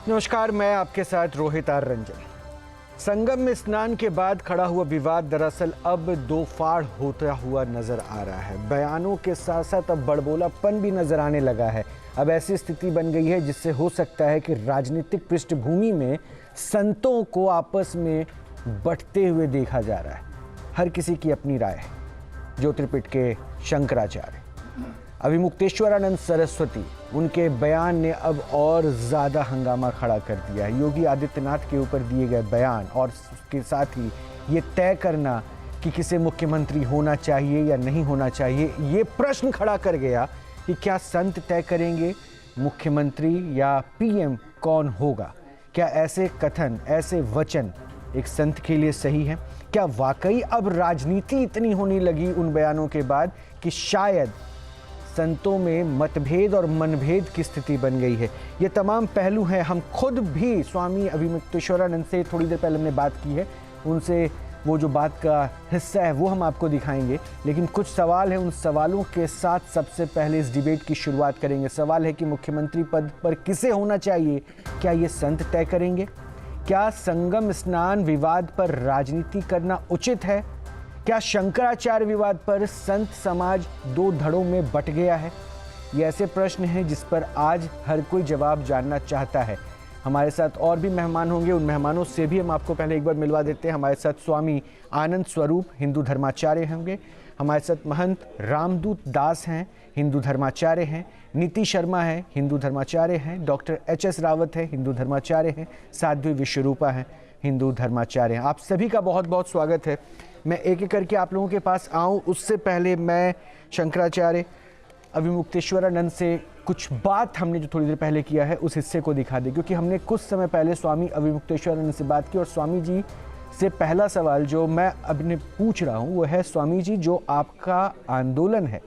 नमस्कार, मैं आपके साथ रोहित आर रंजन। संगम में स्नान के बाद खड़ा हुआ विवाद दरअसल अब दो फाड़ होता हुआ नजर आ रहा है। बयानों के साथ साथ अब बड़बोलापन भी नजर आने लगा है। अब ऐसी स्थिति बन गई है जिससे हो सकता है कि राजनीतिक पृष्ठभूमि में संतों को आपस में बंटते हुए देखा जा रहा है। हर किसी की अपनी राय है। ज्योतिर्पीठ के शंकराचार्य अभिमुक्तेश्वरानंद सरस्वती, उनके बयान ने अब और ज़्यादा हंगामा खड़ा कर दिया है। योगी आदित्यनाथ के ऊपर दिए गए बयान और उसके साथ ही ये तय करना कि किसे मुख्यमंत्री होना चाहिए या नहीं होना चाहिए, ये प्रश्न खड़ा कर गया कि क्या संत तय करेंगे मुख्यमंत्री या पीएम कौन होगा। क्या ऐसे कथन, ऐसे वचन एक संत के लिए सही है? क्या वाकई अब राजनीति इतनी होने लगी उन बयानों के बाद कि शायद संतों में मतभेद और मनभेद की स्थिति बन गई है? ये तमाम पहलू हैं। हम खुद भी स्वामी अभिमुक्तेश्वरानंद से थोड़ी देर पहले हमने बात की है, उनसे वो जो बात का हिस्सा है वो हम आपको दिखाएंगे। लेकिन कुछ सवाल हैं, उन सवालों के साथ सबसे पहले इस डिबेट की शुरुआत करेंगे। सवाल है कि मुख्यमंत्री पद पर किसे होना चाहिए? क्या ये संत तय करेंगे? क्या संगम स्नान विवाद पर राजनीति करना उचित है? क्या शंकराचार्य विवाद पर संत समाज दो धड़ों में बंट गया है? ये ऐसे प्रश्न हैं जिस पर आज हर कोई जवाब जानना चाहता है। हमारे साथ और भी मेहमान होंगे, उन मेहमानों से भी हम आपको पहले एक बार मिलवा देते हैं। हमारे साथ स्वामी आनंद स्वरूप हिंदू धर्माचार्य होंगे, हमारे साथ महंत रामदूत दास हैं, हिंदू धर्माचार्य हैं, नीति शर्मा है, हिंदू धर्माचार्य हैं, डॉक्टर HS रावत है, हिंदू धर्माचार्य हैं, साध्वी विश्वरूपा हैं, हिंदू धर्माचार्य हैं। आप सभी का बहुत बहुत स्वागत है। मैं एक एक करके आप लोगों के पास आऊं, उससे पहले मैं शंकराचार्य अभिमुक्तेश्वरानंद से कुछ बात हमने जो थोड़ी देर पहले किया है उस हिस्से को दिखा दें, क्योंकि हमने कुछ समय पहले स्वामी अभिमुक्तेश्वरानंद से बात की और स्वामी जी से पहला सवाल जो मैं अपने पूछ रहा हूं वो है, स्वामी जी, जो आपका आंदोलन है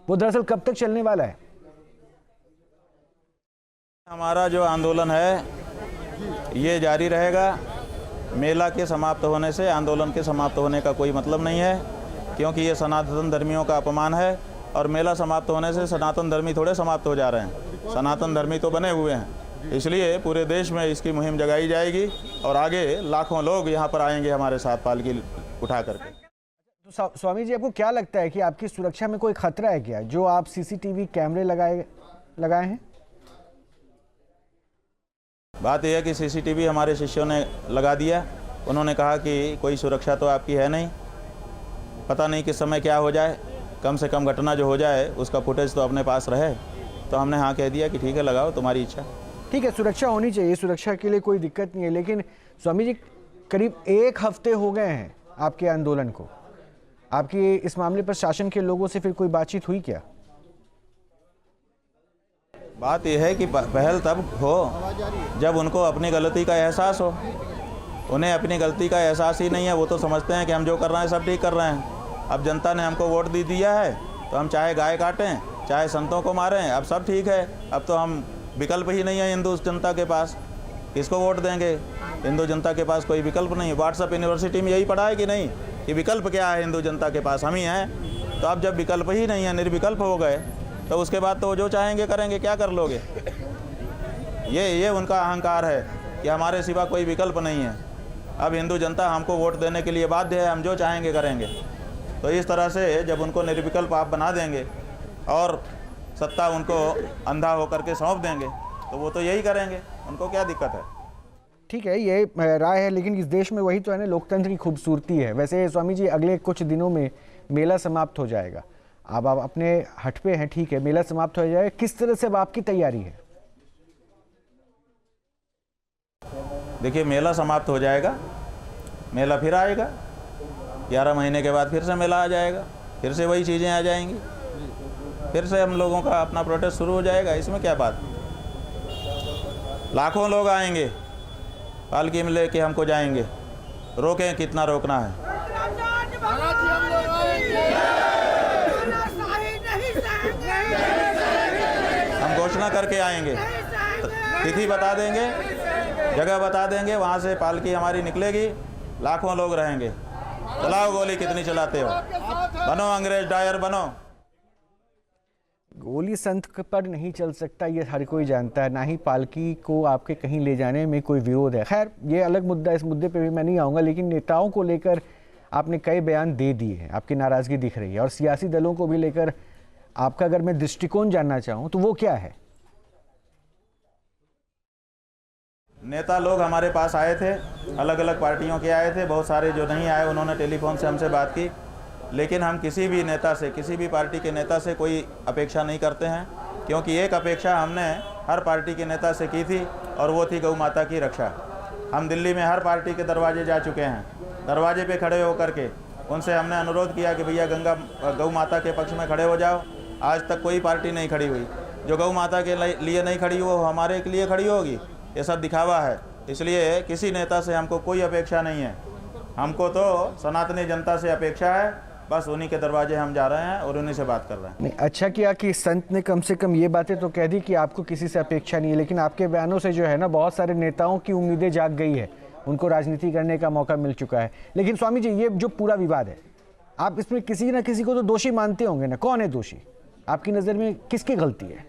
वो दरअसल कब तक चलने वाला है? हमारा जो आंदोलन है ये जारी रहेगा। मेला के समाप्त होने से आंदोलन के समाप्त होने का कोई मतलब नहीं है, क्योंकि ये सनातन धर्मियों का अपमान है। और मेला समाप्त होने से सनातन धर्मी थोड़े समाप्त हो जा रहे हैं, सनातन धर्मी तो बने हुए हैं। इसलिए पूरे देश में इसकी मुहिम जगाई जाएगी और आगे लाखों लोग यहाँ पर आएंगे हमारे साथ पालकी उठा करके। तो स्वामी जी, आपको क्या लगता है कि आपकी सुरक्षा में कोई खतरा है क्या, जो आप CCTV कैमरे लगाए हैं? बात यह है कि CCTV हमारे शिष्यों ने लगा दिया। उन्होंने कहा कि कोई सुरक्षा तो आपकी है नहीं, पता नहीं किस समय क्या हो जाए, कम से कम घटना जो हो जाए उसका फुटेज तो अपने पास रहे। तो हमने हाँ कह दिया कि ठीक है, लगाओ, तुम्हारी इच्छा। ठीक है, सुरक्षा होनी चाहिए, सुरक्षा के लिए कोई दिक्कत नहीं है। लेकिन स्वामी जी, करीब 1 हफ्ते हो गए हैं आपके आंदोलन को। आपकी इस मामले पर शासन के लोगों से फिर कोई बातचीत हुई क्या? बात यह है कि पहल तब हो जब उनको अपनी गलती का एहसास हो। उन्हें अपनी गलती का एहसास ही नहीं है। वो तो समझते हैं कि हम जो कर रहे हैं सब ठीक कर रहे हैं। अब जनता ने हमको वोट दिया है तो हम चाहे गाय काटें, चाहे संतों को मारें, अब सब ठीक है। अब तो हम विकल्प ही नहीं है हिंदू जनता के पास, किसको वोट देंगे? हिंदू जनता के पास कोई विकल्प नहीं है। व्हाट्सएप यूनिवर्सिटी में यही पढ़ा है कि नहीं कि विकल्प क्या है हिंदू जनता के पास? हम ही हैं। तो अब जब विकल्प ही नहीं है, निर्विकल्प हो गए, तो उसके बाद तो जो चाहेंगे करेंगे। क्या कर लोगे? ये उनका अहंकार है कि हमारे सिवा कोई विकल्प नहीं है। अब हिंदू जनता हमको वोट देने के लिए बाध्य है, हम जो चाहेंगे करेंगे। तो इस तरह से जब उनको निर्विकल्प आप बना देंगे और सत्ता उनको अंधा होकर के सौंप देंगे तो वो तो यही करेंगे, उनको क्या दिक्कत है? ठीक है, ये राय है, लेकिन इस देश में वही तो है ना, लोकतंत्र की खूबसूरती है। वैसे स्वामी जी, अगले कुछ दिनों में मेला समाप्त हो जाएगा। अब आप अपने हट पे हैं, ठीक है, मेला समाप्त हो जाएगा, किस तरह से अब आपकी तैयारी है? देखिए, मेला समाप्त हो जाएगा, मेला फिर आएगा। 11 महीने के बाद फिर से मेला आ जाएगा, फिर से वही चीज़ें आ जाएंगी, फिर से हम लोगों का अपना प्रोटेस्ट शुरू हो जाएगा। इसमें क्या बात? लाखों लोग आएंगे, पालकी में लेके हमको जाएंगे। रोकें, कितना रोकना है। हम घोषणा करके आएंगे, तिथि बता देंगे, जगह बता देंगे, वहाँ से पालकी हमारी निकलेगी, लाखों लोग रहेंगे। चलाओ गोली, कितनी चलाते हो? बनो अंग्रेज डायर बनो। गोली संत पर नहीं चल सकता, ये हर कोई जानता है, ना ही पालकी को आपके कहीं ले जाने में कोई विरोध है। खैर ये अलग मुद्दा, इस मुद्दे पे भी मैं नहीं आऊँगा, लेकिन नेताओं को लेकर आपने कई बयान दे दिए हैं, आपकी नाराज़गी दिख रही है, और सियासी दलों को भी लेकर आपका अगर मैं दृष्टिकोण जानना चाहूँ तो वो क्या है? नेता लोग हमारे पास आए थे, अलग अलग पार्टियों के आए थे, बहुत सारे जो नहीं आए उन्होंने टेलीफोन से हमसे बात की, लेकिन हम किसी भी नेता से, किसी भी पार्टी के नेता से कोई अपेक्षा नहीं करते हैं, क्योंकि एक अपेक्षा हमने हर पार्टी के नेता से की थी और वो थी गौ माता की रक्षा। हम दिल्ली में हर पार्टी के दरवाजे जा चुके हैं, दरवाजे पे खड़े होकर के उनसे हमने अनुरोध किया कि भैया गौ माता के पक्ष में खड़े हो जाओ। आज तक कोई पार्टी नहीं खड़ी हुई। जो गौ माता के लिए नहीं खड़ी वो हमारे के लिए खड़ी होगी, ये सब दिखावा है। इसलिए किसी नेता से हमको कोई अपेक्षा नहीं है, हमको तो सनातनी जनता से अपेक्षा है, बस उन्हीं के दरवाजे हम जा रहे हैं और उन्हीं से बात कर रहे हैं। नहीं, अच्छा किया कि संत ने कम से कम ये बातें तो कह दी कि आपको किसी से अपेक्षा नहीं है, लेकिन आपके बयानों से जो है ना बहुत सारे नेताओं की उम्मीदें जाग गई है, उनको राजनीति करने का मौका मिल चुका है। लेकिन स्वामी जी, ये जो पूरा विवाद है, आप इसमें किसी ना किसी को तो दोषी मानते होंगे ना? कौन है दोषी आपकी नज़र में, किसकी गलती है?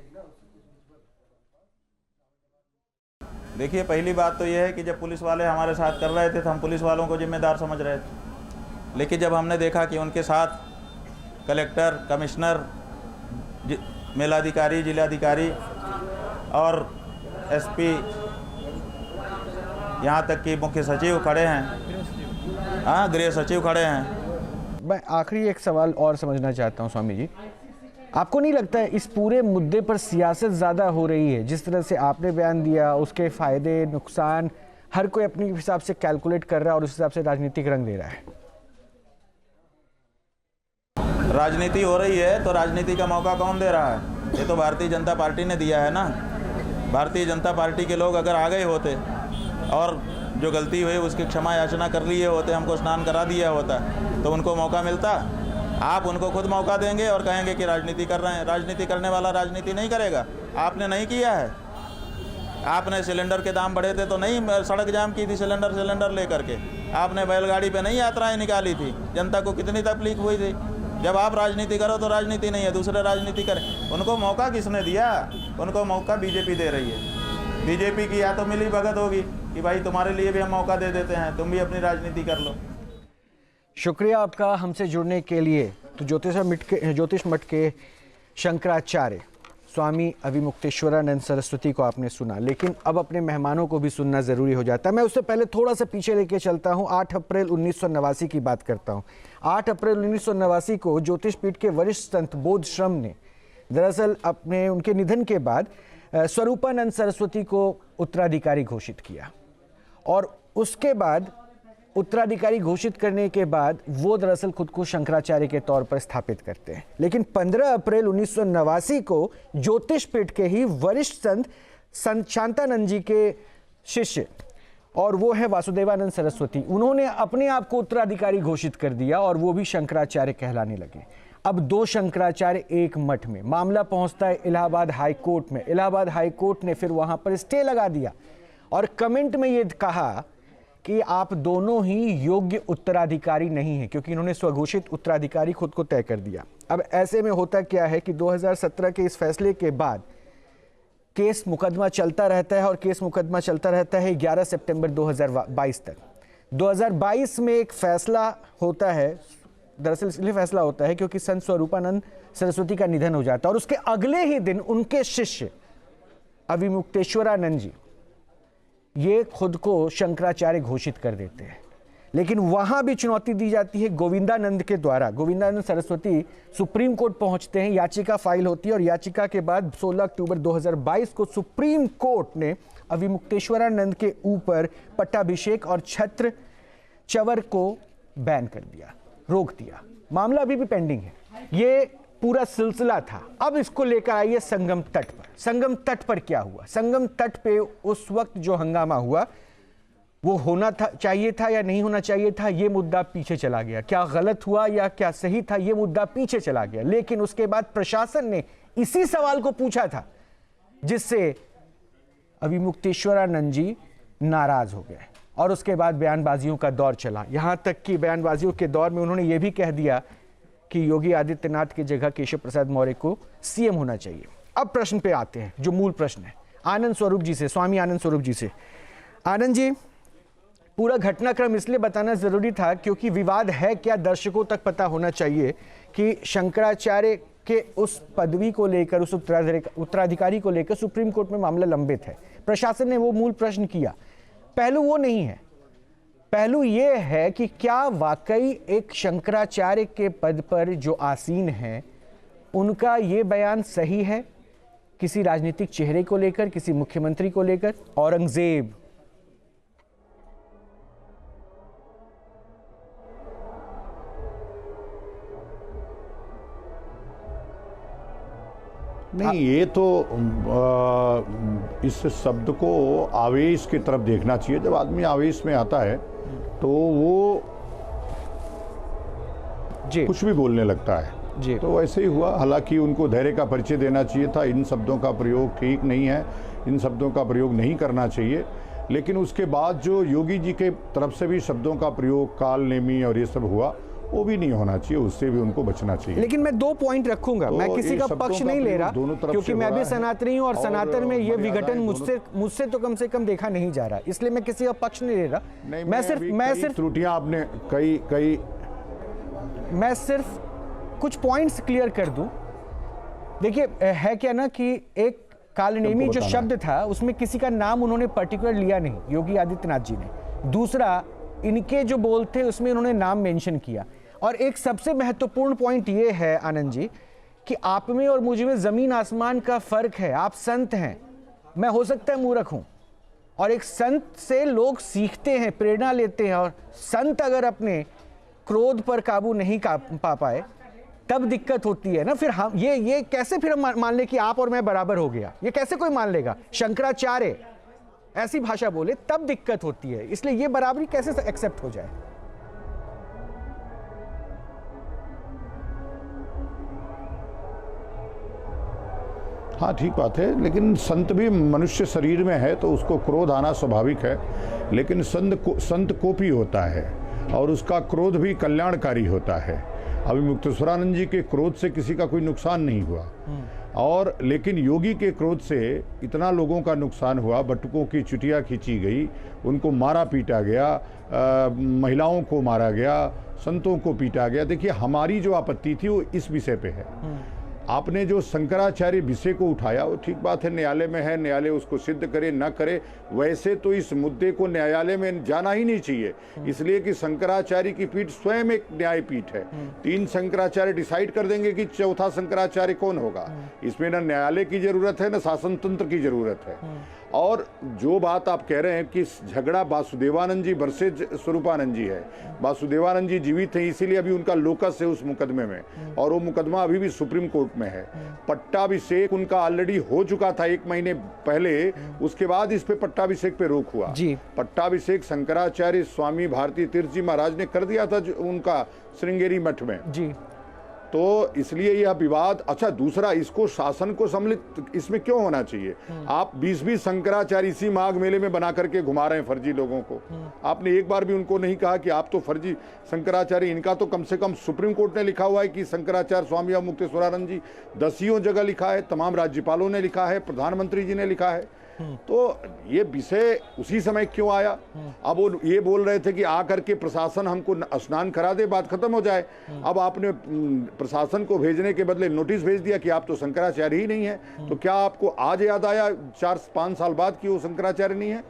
देखिए, पहली बात तो यह है कि जब पुलिस वाले हमारे साथ कर रहे थे तो हम पुलिस वालों को जिम्मेदार समझ रहे थे, लेकिन जब हमने देखा कि उनके साथ कलेक्टर, कमिश्नर, मेलाधिकारी, जिलाधिकारी और एसपी, यहाँ तक कि मुख्य सचिव खड़े हैं, हाँ गृह सचिव खड़े हैं। मैं आखिरी एक सवाल और समझना चाहता हूँ स्वामी जी, आपको नहीं लगता है इस पूरे मुद्दे पर सियासत ज़्यादा हो रही है? जिस तरह से आपने बयान दिया, उसके फ़ायदे नुकसान हर कोई अपने हिसाब से कैलकुलेट कर रहा है और उस हिसाब से राजनीतिक रंग दे रहा है। राजनीति हो रही है तो राजनीति का मौका कौन दे रहा है? ये तो भारतीय जनता पार्टी ने दिया है ना। भारतीय जनता पार्टी के लोग अगर आ गए होते और जो गलती हुई उसकी क्षमा याचना कर लिए होते, हमको स्नान करा दिया होता, तो उनको मौका मिलता। आप उनको खुद मौका देंगे और कहेंगे कि राजनीति कर रहे हैं। राजनीति करने वाला राजनीति नहीं करेगा। आपने नहीं किया है। आपने सिलेंडर के दाम बढ़े थे तो नहीं सड़क जाम की थी सिलेंडर लेकर के। आपने बैलगाड़ी पे नहीं यात्राएं निकाली थी, जनता को कितनी तकलीफ हुई थी। जब आप राजनीति करो तो राजनीति नहीं है, दूसरे राजनीति करें। उनको मौका किसने दिया? उनको मौका बीजेपी दे रही है। बीजेपी की या तो मिली भगत होगी कि भाई तुम्हारे लिए भी हम मौका दे देते हैं, तुम भी अपनी राजनीति कर लो। शुक्रिया आपका हमसे जुड़ने के लिए। तो ज्योतिष मठ के शंकराचार्य स्वामी अविमुक्तेश्वरानंद सरस्वती को आपने सुना, लेकिन अब अपने मेहमानों को भी सुनना ज़रूरी हो जाता है। मैं उससे पहले थोड़ा सा पीछे लेके चलता हूं। 8 अप्रैल 1989 की बात करता हूं। 8 अप्रैल 1989 को ज्योतिष पीठ के वरिष्ठ संत बोधश्रम ने दरअसल उनके निधन के बाद स्वरूपानंद सरस्वती को उत्तराधिकारी घोषित किया, और उसके बाद उत्तराधिकारी घोषित करने के बाद वो दरअसल खुद को शंकराचार्य के तौर पर स्थापित करते हैं। लेकिन 15 अप्रैल 1989 को ज्योतिष पीठ के ही वरिष्ठ संत शांतानंद जी के शिष्य, और वो है वासुदेवानंद सरस्वती, उन्होंने अपने आप को उत्तराधिकारी घोषित कर दिया और वो भी शंकराचार्य कहलाने लगे। अब 2 शंकराचार्य एक मठ में। मामला पहुंचता है इलाहाबाद हाई कोर्ट में। इलाहाबाद हाई कोर्ट ने फिर वहां पर स्टे लगा दिया और कमेंट में ये कहा कि आप दोनों ही योग्य उत्तराधिकारी नहीं हैं, क्योंकि इन्होंने स्वघोषित उत्तराधिकारी खुद को तय कर दिया। अब ऐसे में होता क्या है कि 2017 के इस फैसले के बाद केस मुकदमा चलता रहता है, और केस मुकदमा चलता रहता है 11 सितंबर 2022 तक। 2022 में एक फैसला होता है, दरअसल इसलिए फैसला होता है क्योंकि संत स्वरूपानंद सरस्वती का निधन हो जाता है, और उसके अगले ही दिन उनके शिष्य अविमुक्तेश्वरानंद जी ये खुद को शंकराचार्य घोषित कर देते हैं। लेकिन वहां भी चुनौती दी जाती है गोविंदानंद के द्वारा। गोविंदानंद सरस्वती सुप्रीम कोर्ट पहुंचते हैं, याचिका फाइल होती है, और याचिका के बाद 16 अक्टूबर 2022 को सुप्रीम कोर्ट ने अविमुक्तेश्वरानंद के ऊपर पट्टाभिषेक और छत्र चवर को बैन कर दिया, रोक दिया। मामला अभी भी पेंडिंग है। ये पूरा सिलसिला था। अब इसको लेकर आइए संगम तट पर। संगम तट पर क्या हुआ? संगम तट पे उस वक्त जो हंगामा हुआ वो होना था, चाहिए था या नहीं होना चाहिए था, ये मुद्दा पीछे चला गया। क्या गलत हुआ या क्या सही था, ये मुद्दा पीछे चला गया। लेकिन उसके बाद प्रशासन ने इसी सवाल को पूछा था, जिससे अविमुक्तेश्वरानंद जी नाराज हो गए, और उसके बाद बयानबाजियों का दौर चला। यहां तक कि बयानबाजियों के दौर में उन्होंने ये भी कह दिया कि योगी आदित्यनाथ की जगह केशव प्रसाद मौर्य को सीएम होना चाहिए। अब प्रश्न पे आते हैं, जो मूल प्रश्न है, आनंद स्वरूप जी से, स्वामी आनंद स्वरूप जी से। आनंद जी, पूरा घटनाक्रम इसलिए बताना जरूरी था क्योंकि विवाद है क्या दर्शकों तक पता होना चाहिए कि शंकराचार्य के उस पदवी को लेकर, उस उत्तराधिकारी को लेकर सुप्रीम कोर्ट में मामला लंबित है। प्रशासन ने वो मूल प्रश्न किया। पहलू वो नहीं है, पहलू ये है कि क्या वाकई एक शंकराचार्य के पद पर जो आसीन हैं उनका ये बयान सही है किसी राजनीतिक चेहरे को लेकर, किसी मुख्यमंत्री को लेकर। औरंगजेब, नहीं, ये तो इस शब्द को आवेश की तरफ देखना चाहिए। जब आदमी आवेश में आता है तो वो जी कुछ भी बोलने लगता है जी। तो वैसे ही हुआ। हालांकि उनको धैर्य का परिचय देना चाहिए था। इन शब्दों का प्रयोग ठीक नहीं है, इन शब्दों का प्रयोग नहीं करना चाहिए। लेकिन उसके बाद जो योगी जी के तरफ से भी शब्दों का प्रयोग, काल नेमी और ये सब हुआ, वो भी नहीं होना चाहिए, उससे भी उनको बचना चाहिए। लेकिन मैं 2 पॉइंट रखूंगा, तो मैं किसी का पक्ष नहीं ले रहा क्योंकि मैं भी सनातनी हूं और सनातन में ये विघटन मुझसे तो कम से कम देखा नहीं जा रहा, इसलिए मैं किसी का पक्ष नहीं ले रहा। मैं सिर्फ त्रुटियां आपने कई मैं सिर्फ कुछ पॉइंट्स क्लियर कर दूं। देखिए, है क्या ना कि एक कालनेमी जो शब्द था उसमें किसी का नाम उन्होंने पर्टिकुलर लिया नहीं, योगी आदित्यनाथ जी ने। दूसरा, इनके जो बोल थे उसमें उन्होंने नाम मेंशन किया। और एक सबसे महत्वपूर्ण पॉइंट ये है आनंद जी कि आप में और मुझ में जमीन आसमान का फर्क है। आप संत हैं, मैं हो सकता है मूर्ख हूं, और एक संत से लोग सीखते हैं, प्रेरणा लेते हैं। और संत अगर अपने क्रोध पर काबू नहीं पा पाए तब दिक्कत होती है ना। फिर हम ये कैसे फिर हम मान ले कि आप और मैं बराबर हो गया, ये कैसे कोई मान लेगा? शंकराचार्य ऐसी भाषा बोले तब दिक्कत होती है, इसलिए ये बराबरी कैसे एक्सेप्ट हो जाए? हाँ, ठीक बात है। लेकिन संत भी मनुष्य शरीर में है तो उसको क्रोध आना स्वाभाविक है। लेकिन संत कोपी होता है और उसका क्रोध भी कल्याणकारी होता है। अभी मुक्तेश्वरानंद जी के क्रोध से किसी का कोई नुकसान नहीं हुआ, और लेकिन योगी के क्रोध से इतना लोगों का नुकसान हुआ। बटुकों की चुटिया खींची गई, उनको मारा पीटा गया, महिलाओं को मारा गया, संतों को पीटा गया। देखिए, हमारी जो आपत्ति थी वो इस विषय पे है। आपने जो शंकराचार्य विषय को उठाया वो ठीक बात है, न्यायालय में है, न्यायालय उसको सिद्ध करे ना करे। वैसे तो इस मुद्दे को न्यायालय में जाना ही नहीं चाहिए, इसलिए कि शंकराचार्य की पीठ स्वयं एक न्यायपीठ है। 3 शंकराचार्य डिसाइड कर देंगे कि चौथा शंकराचार्य कौन होगा। इसमें ना न्यायालय की जरूरत है, ना शासन तंत्र की जरूरत है। और जो बात आप कह रहे हैं कि झगड़ा वासुदेवानंद जी वर्सेज स्वरूपानंद जी है, वासुदेवानंद जी जीवित हैं इसीलिए अभी उनका लोकस है उस मुकदमे में, और वो मुकदमा अभी भी सुप्रीम कोर्ट में है। पट्टाभिषेक उनका ऑलरेडी हो चुका था 1 महीने पहले, उसके बाद इस पे पट्टाभिषेक पे रोक हुआ जी। पट्टाभिषेक शंकराचार्य स्वामी भारती तीर्थ जी महाराज ने कर दिया था उनका श्रृंगेरी मठ में जी। तो इसलिए यह विवाद। अच्छा, दूसरा, इसको शासन को सम्मिलित इसमें क्यों होना चाहिए? आप 20 शंकराचार्य इसी माघ मेले में बना करके घुमा रहे हैं फर्जी लोगों को। आपने एक बार भी उनको नहीं कहा कि आप तो फर्जी शंकराचार्य। इनका तो कम से कम सुप्रीम कोर्ट ने लिखा हुआ है कि शंकराचार्य स्वामी मुक्तेश्वरानंद जी, 10 जगह लिखा है, तमाम राज्यपालों ने लिखा है, प्रधानमंत्री जी ने लिखा है। तो ये विषय उसी समय क्यों आया? अब वो ये बोल रहे थे कि आकर के प्रशासन हमको स्नान करा दे, बात खत्म हो जाए। अब आपने प्रशासन को भेजने के बदले नोटिस भेज दिया कि आप तो शंकराचार्य ही नहीं है। तो क्या आपको आज याद आया 4-5 साल बाद कि वो शंकराचार्य नहीं है?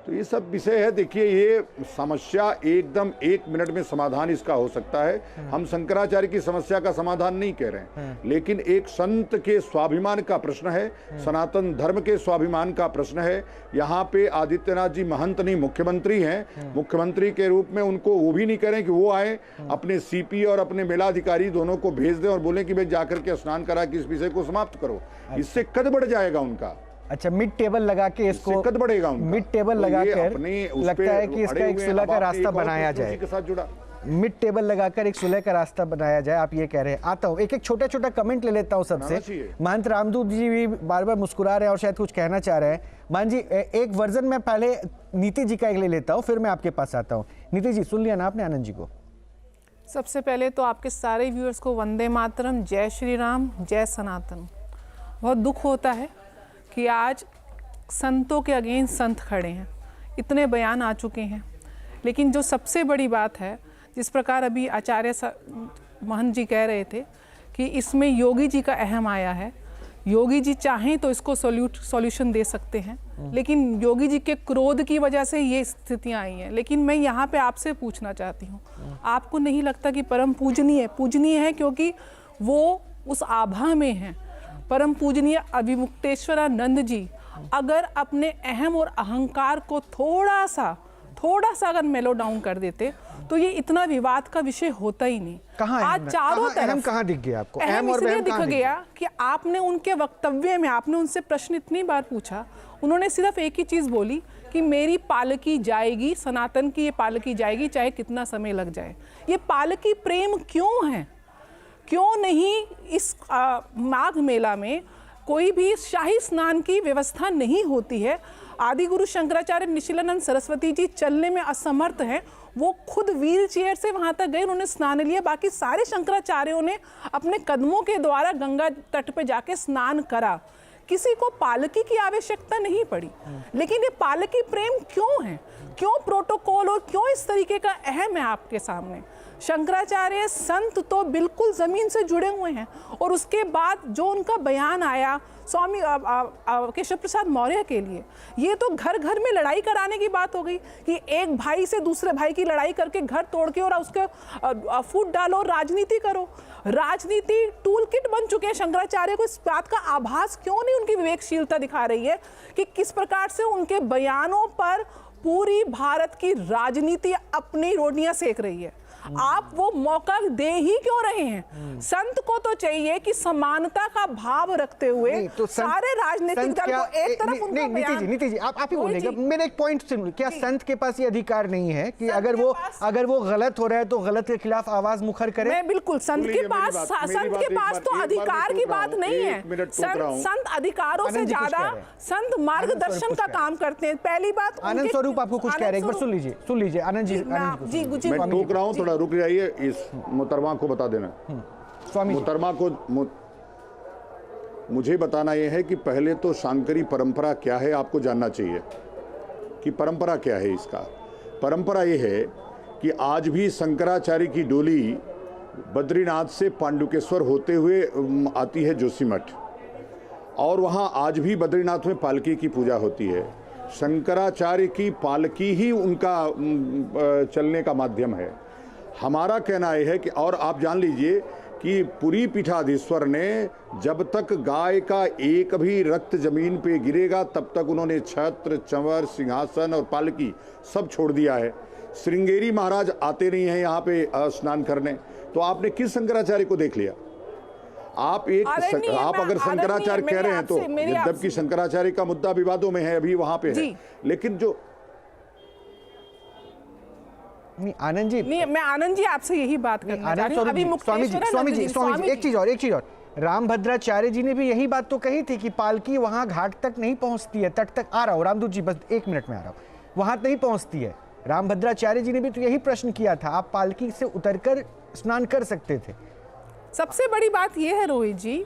तो ये सब विषय है। देखिए, ये समस्या एकदम 1 मिनट में समाधान इसका हो सकता है। हम शंकराचार्य की समस्या का समाधान नहीं कह रहे हैं, लेकिन एक संत के स्वाभिमान का प्रश्न है, सनातन धर्म के स्वाभिमान का प्रश्न है। यहाँ पे आदित्यनाथ जी महंत नहीं, मुख्यमंत्री हैं। मुख्यमंत्री के रूप में उनको वो भी नहीं कह रहे कि वो आए, अपने सीपी और अपने मेलाधिकारी दोनों को भेज दें और बोले कि भाई जाकर के स्नान करा के इस विषय को समाप्त करो। इससे कद बढ़ जाएगा उनका। अच्छा, मिड टेबल लगा के इसको कद बढ़ेगा उनका। मिड टेबल लगाकर लगता है कि इसका एक सुलह का रास्ता बनाया जाए, के साथ जुड़ा मिड टेबल लगाकर एक सुलह का रास्ता बनाया जाए, आप ये कह रहे हैं। आता हूँ, एक छोटा कमेंट ले लेता हूँ सबसे। महंत रामदूत जी भी बार मुस्कुरा रहे हैं और शायद कुछ कहना चाह रहे हैं। मान जी, एक वर्जन में पहले नीति जी का एक ले लेता हूँ, फिर मैं आपके पास आता हूँ। नीति जी, सुन लिया ना आपने आनंद जी को? सबसे पहले तो आपके सारे व्यूअर्स को वंदे मातरम, जय श्री राम, जय सनातन। बहुत दुख होता है कि आज संतों के अगेंस्ट संत खड़े हैं, इतने बयान आ चुके हैं, लेकिन जो सबसे बड़ी बात है, जिस प्रकार अभी आचार्य महंत जी कह रहे थे कि इसमें योगी जी का अहम आया है। योगी जी चाहें तो इसको सॉल्यूशन दे सकते हैं, लेकिन योगी जी के क्रोध की वजह से ये स्थितियां आई हैं। लेकिन मैं यहाँ पे आपसे पूछना चाहती हूँ, आपको नहीं लगता कि परम पूजनीय है क्योंकि वो उस आभा में है। परम पूजनीय अभिमुक्तेश्वरानंद जी अगर अपने अहम और अहंकार को थोड़ा सा अगर मेलो डाउन कर देते तो ये इतना विवाद का विषय होता ही नहीं। आज चारों तरफ कहाँ दिख गया आपको? अहम इसलिए दिख गया कि आपने उनके वक्तव्य में, आपने उनसे प्रश्न इतनी बार पूछा, उन्होंने सिर्फ एक ही चीज बोली कि मेरी पालकी जाएगी, सनातन की ये पालकी जाएगी चाहे कितना समय लग जाए। ये पालकी प्रेम क्यों है? क्यों नहीं इस माघ मेला में कोई भी शाही स्नान की व्यवस्था नहीं होती है? आदि गुरु शंकराचार्य निशिलानंद सरस्वती जी चलने में असमर्थ हैं, वो खुद व्हील चेयर से वहां तक गए, उन्होंने स्नान लिया। बाकी सारे शंकराचार्यों ने अपने कदमों के द्वारा गंगा तट पे जाके स्नान करा, किसी को पालकी की आवश्यकता नहीं पड़ी। लेकिन ये पालकी प्रेम क्यों है? क्यों प्रोटोकॉल और क्यों इस तरीके का अहम है आपके सामने? शंकराचार्य संत तो बिल्कुल जमीन से जुड़े हुए हैं। और उसके बाद जो उनका बयान आया स्वामी केशव प्रसाद मौर्य के लिए, ये तो घर घर में लड़ाई कराने की बात हो गई कि एक भाई से दूसरे भाई की लड़ाई करके घर तोड़ के और उसके फूट डालो, राजनीति करो। राजनीति टूल किट बन चुके हैं। शंकराचार्य को इस बात का आभास क्यों नहीं उनकी विवेकशीलता दिखा रही है कि किस प्रकार से उनके बयानों पर पूरी भारत की राजनीति अपनी रोटियां सेक रही है? आप वो मौका दे ही क्यों रहे हैं? संत को तो चाहिए कि समानता का भाव रखते हुए तो सारे राजनीतिक दल को एक तरफ उनका बयान। नीति जी आप ही बोलेंगे। मेरे एक पॉइंट सुनिए, क्या संत के पास ये अधिकार नहीं है कि अगर वो गलत हो रहा है तो गलत के खिलाफ आवाज मुखर करे? मैं बिल्कुल संत के पास तो अधिकार की बात नहीं है। संत अधिकारों से ज्यादा संत मार्गदर्शन का काम करते हैं। पहली बात, आनंद स्वरूप आपको कुछ कह रहे हैं, एक बार सुन लीजिए आनंद जी। मैं टोक रहा हूं, थोड़ा रुक जाइए। इस मोहतरमा को बता देना, मोहतरमा को मुझे बताना यह है कि पहले तो शांकरी परंपरा क्या है आपको जानना चाहिए कि परंपरा क्या है इसका। परंपरा यह है कि आज भी शंकराचार्य की डोली बद्रीनाथ से पांडुकेश्वर होते हुए आती है जोशीमठ, और वहां आज भी बद्रीनाथ में पालकी की पूजा होती है। शंकराचार्य की पालकी ही उनका चलने का माध्यम है। हमारा कहना यह है कि, और आप जान लीजिए कि पुरी पीठाधीश्वर ने जब तक गाय का एक भी रक्त जमीन पे गिरेगा तब तक उन्होंने छत्र, चंवर, सिंहासन और पालकी सब छोड़ दिया है। श्रृंगेरी महाराज आते नहीं हैं यहाँ पे स्नान करने, तो आपने किस शंकराचार्य को देख लिया? आप अगर शंकराचार्य कह रहे हैं तो, जबकि शंकराचार्य का मुद्दा विवादों में है, अभी वहां पे है। लेकिन जो आनंद जी, मैं आनंद जी आपसे यही बात करना चाह रही हूं। अभी स्वामी जी एक चीज और रामभद्राचार्य जी ने भी यही बात तो कही थी कि पालकी वहां घाट तक नहीं पहुंचती है, तट तक। आ रहा हूं रामदूत जी, बस 1 मिनट में आ रहा हूं। वहां नहीं पहुंचती है। रामभद्राचार्य जी ने भी तो यही प्रश्न किया था, आप पालकी से उतरकर स्नान कर सकते थे। सबसे बड़ी बात यह है रोहित जी,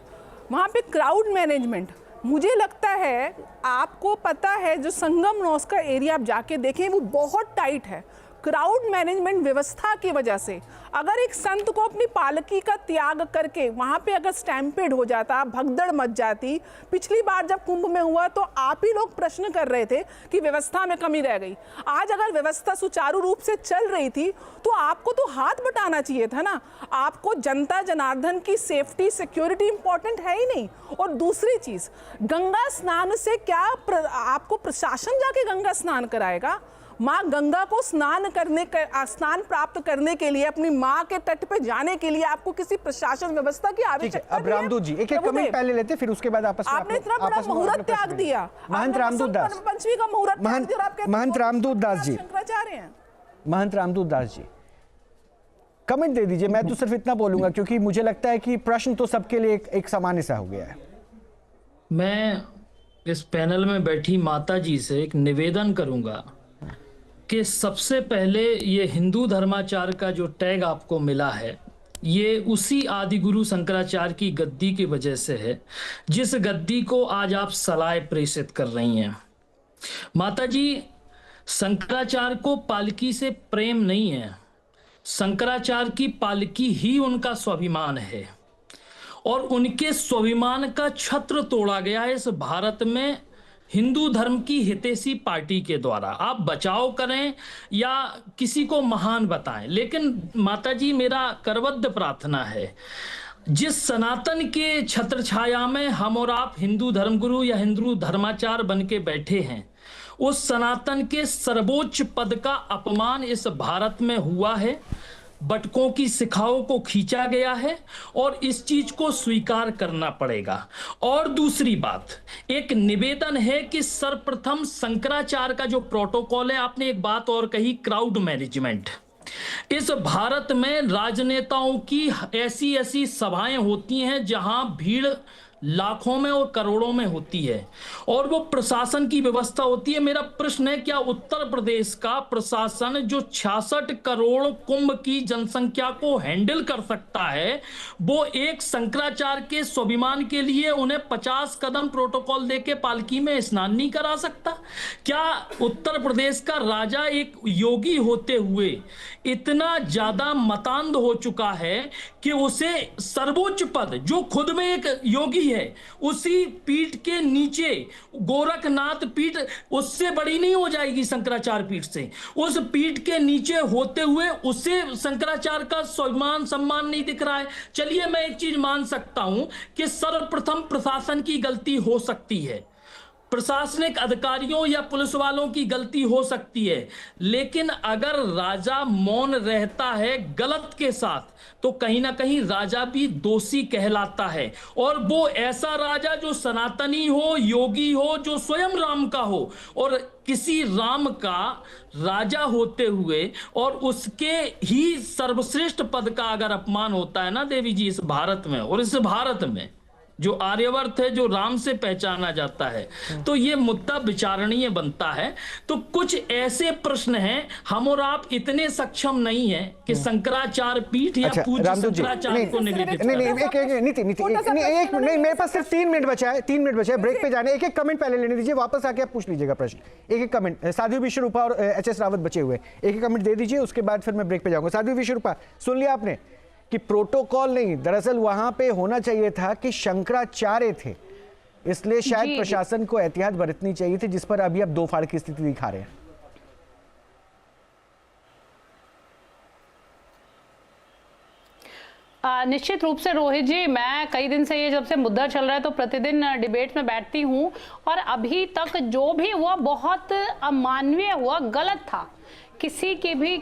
वहां पे क्राउड मैनेजमेंट, मुझे लगता है आपको पता है, जो संगम नौस का एरिया आप जाके देखें वो बहुत टाइट है। क्राउड मैनेजमेंट व्यवस्था की वजह से अगर एक संत को अपनी पालकी का त्याग करके वहां पे अगर स्टैम्पेड हो जाता, भगदड़ मच जाती, पिछली बार जब कुंभ में हुआ तो आप ही लोग प्रश्न कर रहे थे कि व्यवस्था में कमी रह गई। आज अगर व्यवस्था सुचारू रूप से चल रही थी तो आपको तो हाथ बटाना चाहिए था ना। आपको जनता जनार्दन की सेफ्टी, सिक्योरिटी इंपॉर्टेंट है ही नहीं। और दूसरी चीज, गंगा स्नान से क्या आपको प्रशासन जाके गंगा स्नान कराएगा? माँ गंगा को स्नान प्राप्त करने के लिए, अपनी माँ के तट पे जाने के लिए आपको किसी प्रशासन व्यवस्था की आवश्यकता अब रामदूत जी एक कमेंट पहले लेते, फिर उसके बाद आपस में आपने इतना बड़ा मुहूर्त त्याग दिया। महंत रामदूत दास, पंचमी का मुहूर्त, महंत रामदूत दास जी, शंकराचार्य हैं। महंत रामदूत दास जी कमेंट दे दीजिए। मैं तो सिर्फ इतना बोलूंगा क्योंकि मुझे लगता है कि प्रश्न तो सबके लिए एक सामान्य सा हो गया है। मैं इस पैनल में बैठी माता जी से एक निवेदन करूंगा कि सबसे पहले ये हिंदू धर्माचार का जो टैग आपको मिला है ये उसी आदि गुरु शंकराचार्य की गद्दी की वजह से है, जिस गद्दी को आज आप सलाह प्रेषित कर रही हैं। माता जी, शंकराचार्य को पालकी से प्रेम नहीं है, शंकराचार्य की पालकी ही उनका स्वाभिमान है और उनके स्वाभिमान का छत्र तोड़ा गया है इस भारत में हिंदू धर्म की हितैषी पार्टी के द्वारा। आप बचाव करें या किसी को महान बताएं, लेकिन माताजी मेरा करबद्ध प्रार्थना है, जिस सनातन के छत्र छाया में हम और आप हिंदू धर्मगुरु या हिंदू धर्माचार बन के बैठे हैं, उस सनातन के सर्वोच्च पद का अपमान इस भारत में हुआ है, बटकों की शिखाओं को खींचा गया है और इस चीज को स्वीकार करना पड़ेगा। और दूसरी बात, एक निवेदन है कि सर्वप्रथम शंकराचार्य का जो प्रोटोकॉल है, आपने एक बात और कही, क्राउड मैनेजमेंट। इस भारत में राजनेताओं की ऐसी ऐसी सभाएं होती हैं जहां भीड़ लाखों में और करोड़ों में होती है और वो प्रशासन की व्यवस्था होती है। मेरा प्रश्न है, क्या उत्तर प्रदेश का प्रशासन जो 66 करोड़ कुंभ की जनसंख्या को हैंडल कर सकता है, वो एक शंकराचार्य के स्वाभिमान के लिए उन्हें 50 कदम प्रोटोकॉल देके पालकी में स्नान नहीं करा सकता? क्या उत्तर प्रदेश का राजा एक योगी होते हुए इतना ज्यादा मतांध हो चुका है कि उसे सर्वोच्च पद, जो खुद में एक योगी है, उसी पीठ के नीचे गोरखनाथ पीठ उससे बड़ी नहीं हो जाएगी शंकराचार्य पीठ से, उस पीठ के नीचे होते हुए उसे शंकराचार्य का स्वाभिमान सम्मान नहीं दिख रहा है? चलिए मैं एक चीज मान सकता हूं कि सर्वप्रथम प्रशासन की गलती हो सकती है, प्रशासनिक अधिकारियों या पुलिस वालों की गलती हो सकती है, लेकिन अगर राजा मौन रहता है गलत के साथ तो कहीं ना कहीं राजा भी दोषी कहलाता है। और वो ऐसा राजा जो सनातनी हो, योगी हो, जो स्वयं राम का हो, और किसी राम का राजा होते हुए और उसके ही सर्वश्रेष्ठ पद का अगर अपमान होता है ना देवी जी इस भारत में, और इस भारत में जो आर्यवर्त है, जो राम से पहचाना जाता है, तो ये मुद्दा विचारणीय बनता है। तो कुछ ऐसे प्रश्न हैं, हम और आप इतने सक्षम नहीं हैं कि शंकराचार्य पीठ या पूज्य शंकराचार्य को निगेटिव नहीं, मेरे पास सिर्फ 3 मिनट बचा है, 3 मिनट बचा है, ब्रेक पे जाने। एक एक कमेंट पहले लेने दीजिए, वापस आके आप पूछ लीजिएगा प्रश्न। एक एक कमेंट, साध्वी विश्वरूपा और HS रावत बचे हुए, एक एक कमेंट दे दीजिए, उसके बाद फिर मैं ब्रेक पे जाऊंगा। साध्वी विश्वरूपा, सुन लिया आपने कि प्रोटोकॉल नहीं, दरअसल वहां पे होना चाहिए था कि शंकराचार्य थे, इसलिए शायद प्रशासन को एहतियात बरतनी चाहिए थी, जिस पर अभी आप 2 फाड़ की स्थिति दिखा रहे हैं। निश्चित रूप से रोहित जी, मैं कई दिन से ये जब से मुद्दा चल रहा है तो प्रतिदिन डिबेट में बैठती हूँ और अभी तक जो भी हुआ बहुत अमानवीय हुआ, गलत था। किसी भी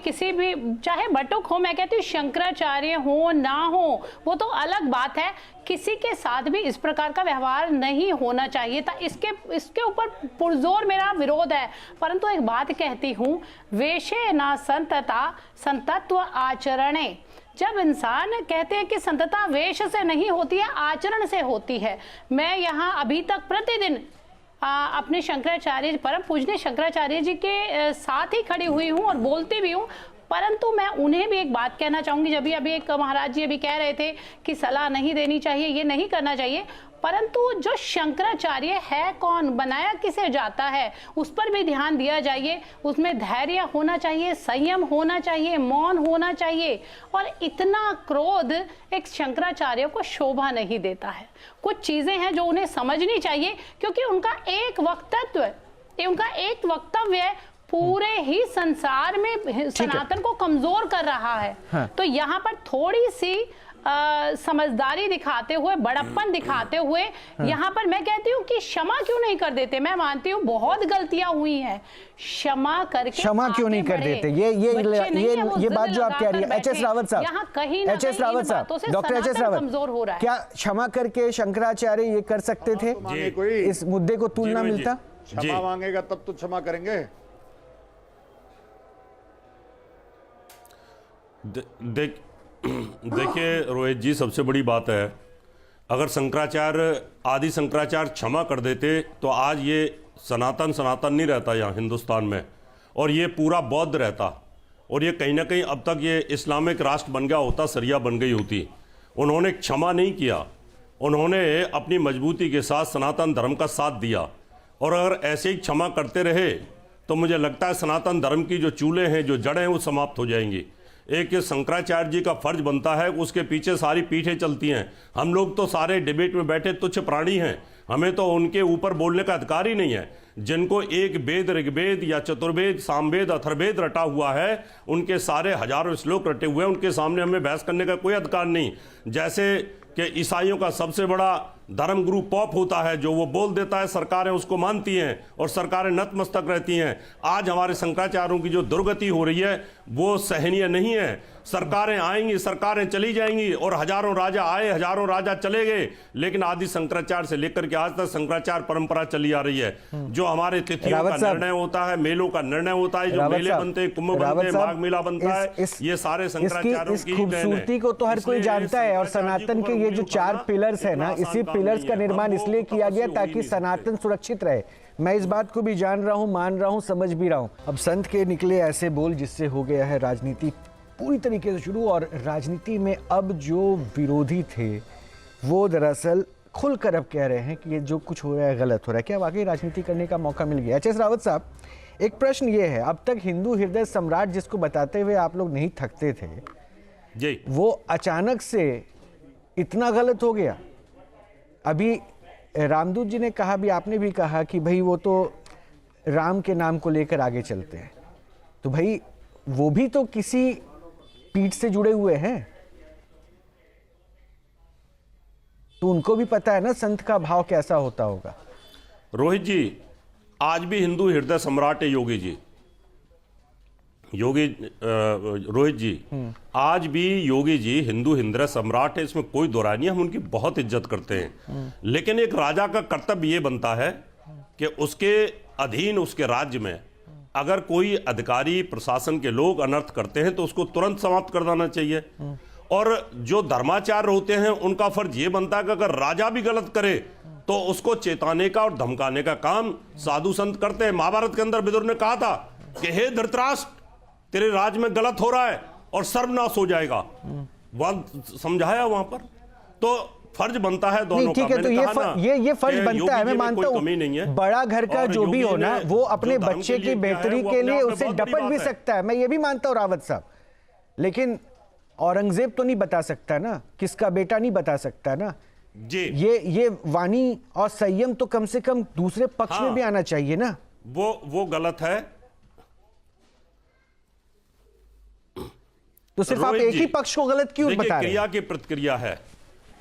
चाहे बटुक हो, मैं कहती हूँ शंकराचार्य हो ना हो वो तो अलग बात है, किसी के साथ भी इस प्रकार का व्यवहार नहीं होना चाहिए था। इसके ऊपर पुरजोर मेरा विरोध है। परंतु एक बात कहती हूँ, वेशे ना संतता संतत्व आचरणे। जब इंसान कहते हैं कि संतता वेश से नहीं होती है, आचरण से होती है। मैं यहाँ अभी तक प्रतिदिन अपने शंकराचार्य, परम पूजनीय शंकराचार्य जी के साथ ही खड़ी हुई हूँ और बोलती भी हूँ। परंतु मैं उन्हें भी एक बात कहना चाहूंगी, जब भी अभी एक महाराज जी अभी कह रहे थे कि सलाह नहीं देनी चाहिए, ये नहीं करना चाहिए, परंतु जो शंकराचार्य है कौन, बनाया किसे जाता है, उस पर भी ध्यान दिया जाइए। उसमें धैर्य होना चाहिए, संयम होना चाहिए, मौन होना चाहिए। और इतना क्रोध एक शंकराचार्य को शोभा नहीं देता है। कुछ चीजें हैं जो उन्हें समझनी चाहिए, क्योंकि उनका एक वक्तव्य पूरे ही संसार में सनातन को कमजोर कर रहा है। हाँ। तो यहाँ पर थोड़ी सी समझदारी दिखाते हुए, बड़प्पन दिखाते हुए, यहाँ पर मैं कहती हूँ कि क्षमा क्यों नहीं कर देते। मैं मानती हूँ बहुत गलतियां हुई हैं, क्षमा करके क्षमा क्यों नहीं कर देते। ये बात जो आप कह रही है HS रावत साहब, यहाँ कहीं HS रावत साहब, डॉक्टर HS रावत, कमजोर हो रहा है। क्या क्षमा करके शंकराचार्य ये कर सकते थे? इस मुद्दे को तुलना मिलता? क्षमा मांगेगा तब तो क्षमा करेंगे। देखिए रोहित जी, सबसे बड़ी बात है, अगर शंकराचार्य, आदि शंकराचार्य क्षमा कर देते तो आज ये सनातन नहीं रहता यहाँ हिंदुस्तान में, और ये पूरा बौद्ध रहता और ये कहीं ना कहीं अब तक ये इस्लामिक राष्ट्र बन गया होता, शरिया बन गई होती। उन्होंने क्षमा नहीं किया, उन्होंने अपनी मजबूती के साथ सनातन धर्म का साथ दिया। और अगर ऐसे ही क्षमा करते रहे तो मुझे लगता है सनातन धर्म की जो चूल्हे हैं, जो जड़ें हैं, वो समाप्त हो जाएंगी। एक शंकराचार्य जी का फर्ज बनता है, उसके पीछे सारी पीठें चलती हैं। हम लोग तो सारे डिबेट में बैठे तुच्छ प्राणी हैं, हमें तो उनके ऊपर बोलने का अधिकार ही नहीं है। जिनको एक वेद, ऋग्वेद या चतुर्वेद, सामवेद, अथर्वेद रटा हुआ है, उनके सारे हजारों श्लोक रटे हुए हैं, उनके सामने हमें बहस करने का कोई अधिकार नहीं। जैसे कि ईसाइयों का सबसे बड़ा धर्म गुरु पॉप होता है, जो वो बोल देता है सरकारें उसको मानती हैं और सरकारें नतमस्तक रहती हैं। आज हमारे शंकराचार्यों की जो दुर्गति हो रही है वो सहनीय नहीं है। सरकारें आएंगी, सरकारें चली जाएंगी और हजारों राजा आए, हजारों राजा चले गए, लेकिन आदि शंकराचार्य से लेकर के आज तक शंकराचार्य परंपरा चली आ रही है। जो हमारे तिथियों का निर्णय होता है, मेलों का निर्णय होता है, जो मेले बनते हैं, कुंभ बनते हैं, माघ मेला बनता है, ये सारे शंकराचार्यों की खूबसूरती को तो हर कोई जानता है। और सनातन के ये जो 4 पिलर्स है ना, इसी पिलर्स का निर्माण इसलिए किया गया ताकि सनातन सुरक्षित रहे। मैं इस बात को भी जान रहा हूं, मान रहा हूं, समझ भी रहा हूं। अब संत के निकले ऐसे बोल जिससे हो गया है राजनीति पूरी तरीके से शुरू। और राजनीति में अब जो विरोधी थे वो दरअसल खुलकर अब कह रहे हैं कि ये जो कुछ हो रहा है गलत हो रहा है। क्या वाकई राजनीति करने का मौका मिल गया? एच.एस. रावत साहब, एक प्रश्न ये है, अब तक हिंदू हृदय सम्राट जिसको बताते हुए आप लोग नहीं थकते थे जी, वो अचानक से इतना गलत हो गया। अभी रामदूत जी ने कहा, भी आपने भी कहा कि भाई वो तो राम के नाम को लेकर आगे चलते हैं, तो भाई वो भी तो किसी पीठ से जुड़े हुए हैं, तो उनको भी पता है ना संत का भाव कैसा होता होगा। रोहित जी, आज भी हिंदू हृदय सम्राट है योगी जी। रोहित जी, आज भी योगी जी हिंदू हृदय सम्राट है, इसमें कोई दो राय नहीं, हम उनकी बहुत इज्जत करते हैं। लेकिन एक राजा का कर्तव्य ये बनता है कि उसके अधीन, उसके राज्य में अगर कोई अधिकारी, प्रशासन के लोग अनर्थ करते हैं तो उसको तुरंत समाप्त कर देना चाहिए। और जो धर्माचार्य होते हैं उनका फर्ज ये बनता है कि अगर राजा भी गलत करे तो उसको चेताने का और धमकाने का काम साधु संत करते हैं। महाभारत के अंदर विदुर ने कहा था कि हे धृतराष्ट्र, तेरे राज में गलत हो रहा है और सर्वनाश हो जाएगा, वहां समझाया वहां पर। तो फर्ज बनता है दोनों ठीक है, तो ये फर्ज बनता है, मैं मानता हूं। बड़ा घर का जो भी हो ना, वो अपने बच्चे की बेहतरी के लिए उसे डपट भी सकता है, मैं ये भी मानता हूं रावत साहब। लेकिन औरंगजेब तो नहीं बता सकता ना, किसका बेटा नहीं बता सकता ना जी। ये वाणी और संयम तो कम से कम दूसरे पक्ष में भी आना चाहिए ना। वो गलत है। तो सिर्फ आप एक ही पक्ष को गलत क्यों बता रहे हैं? क्रिया की प्रतिक्रिया है,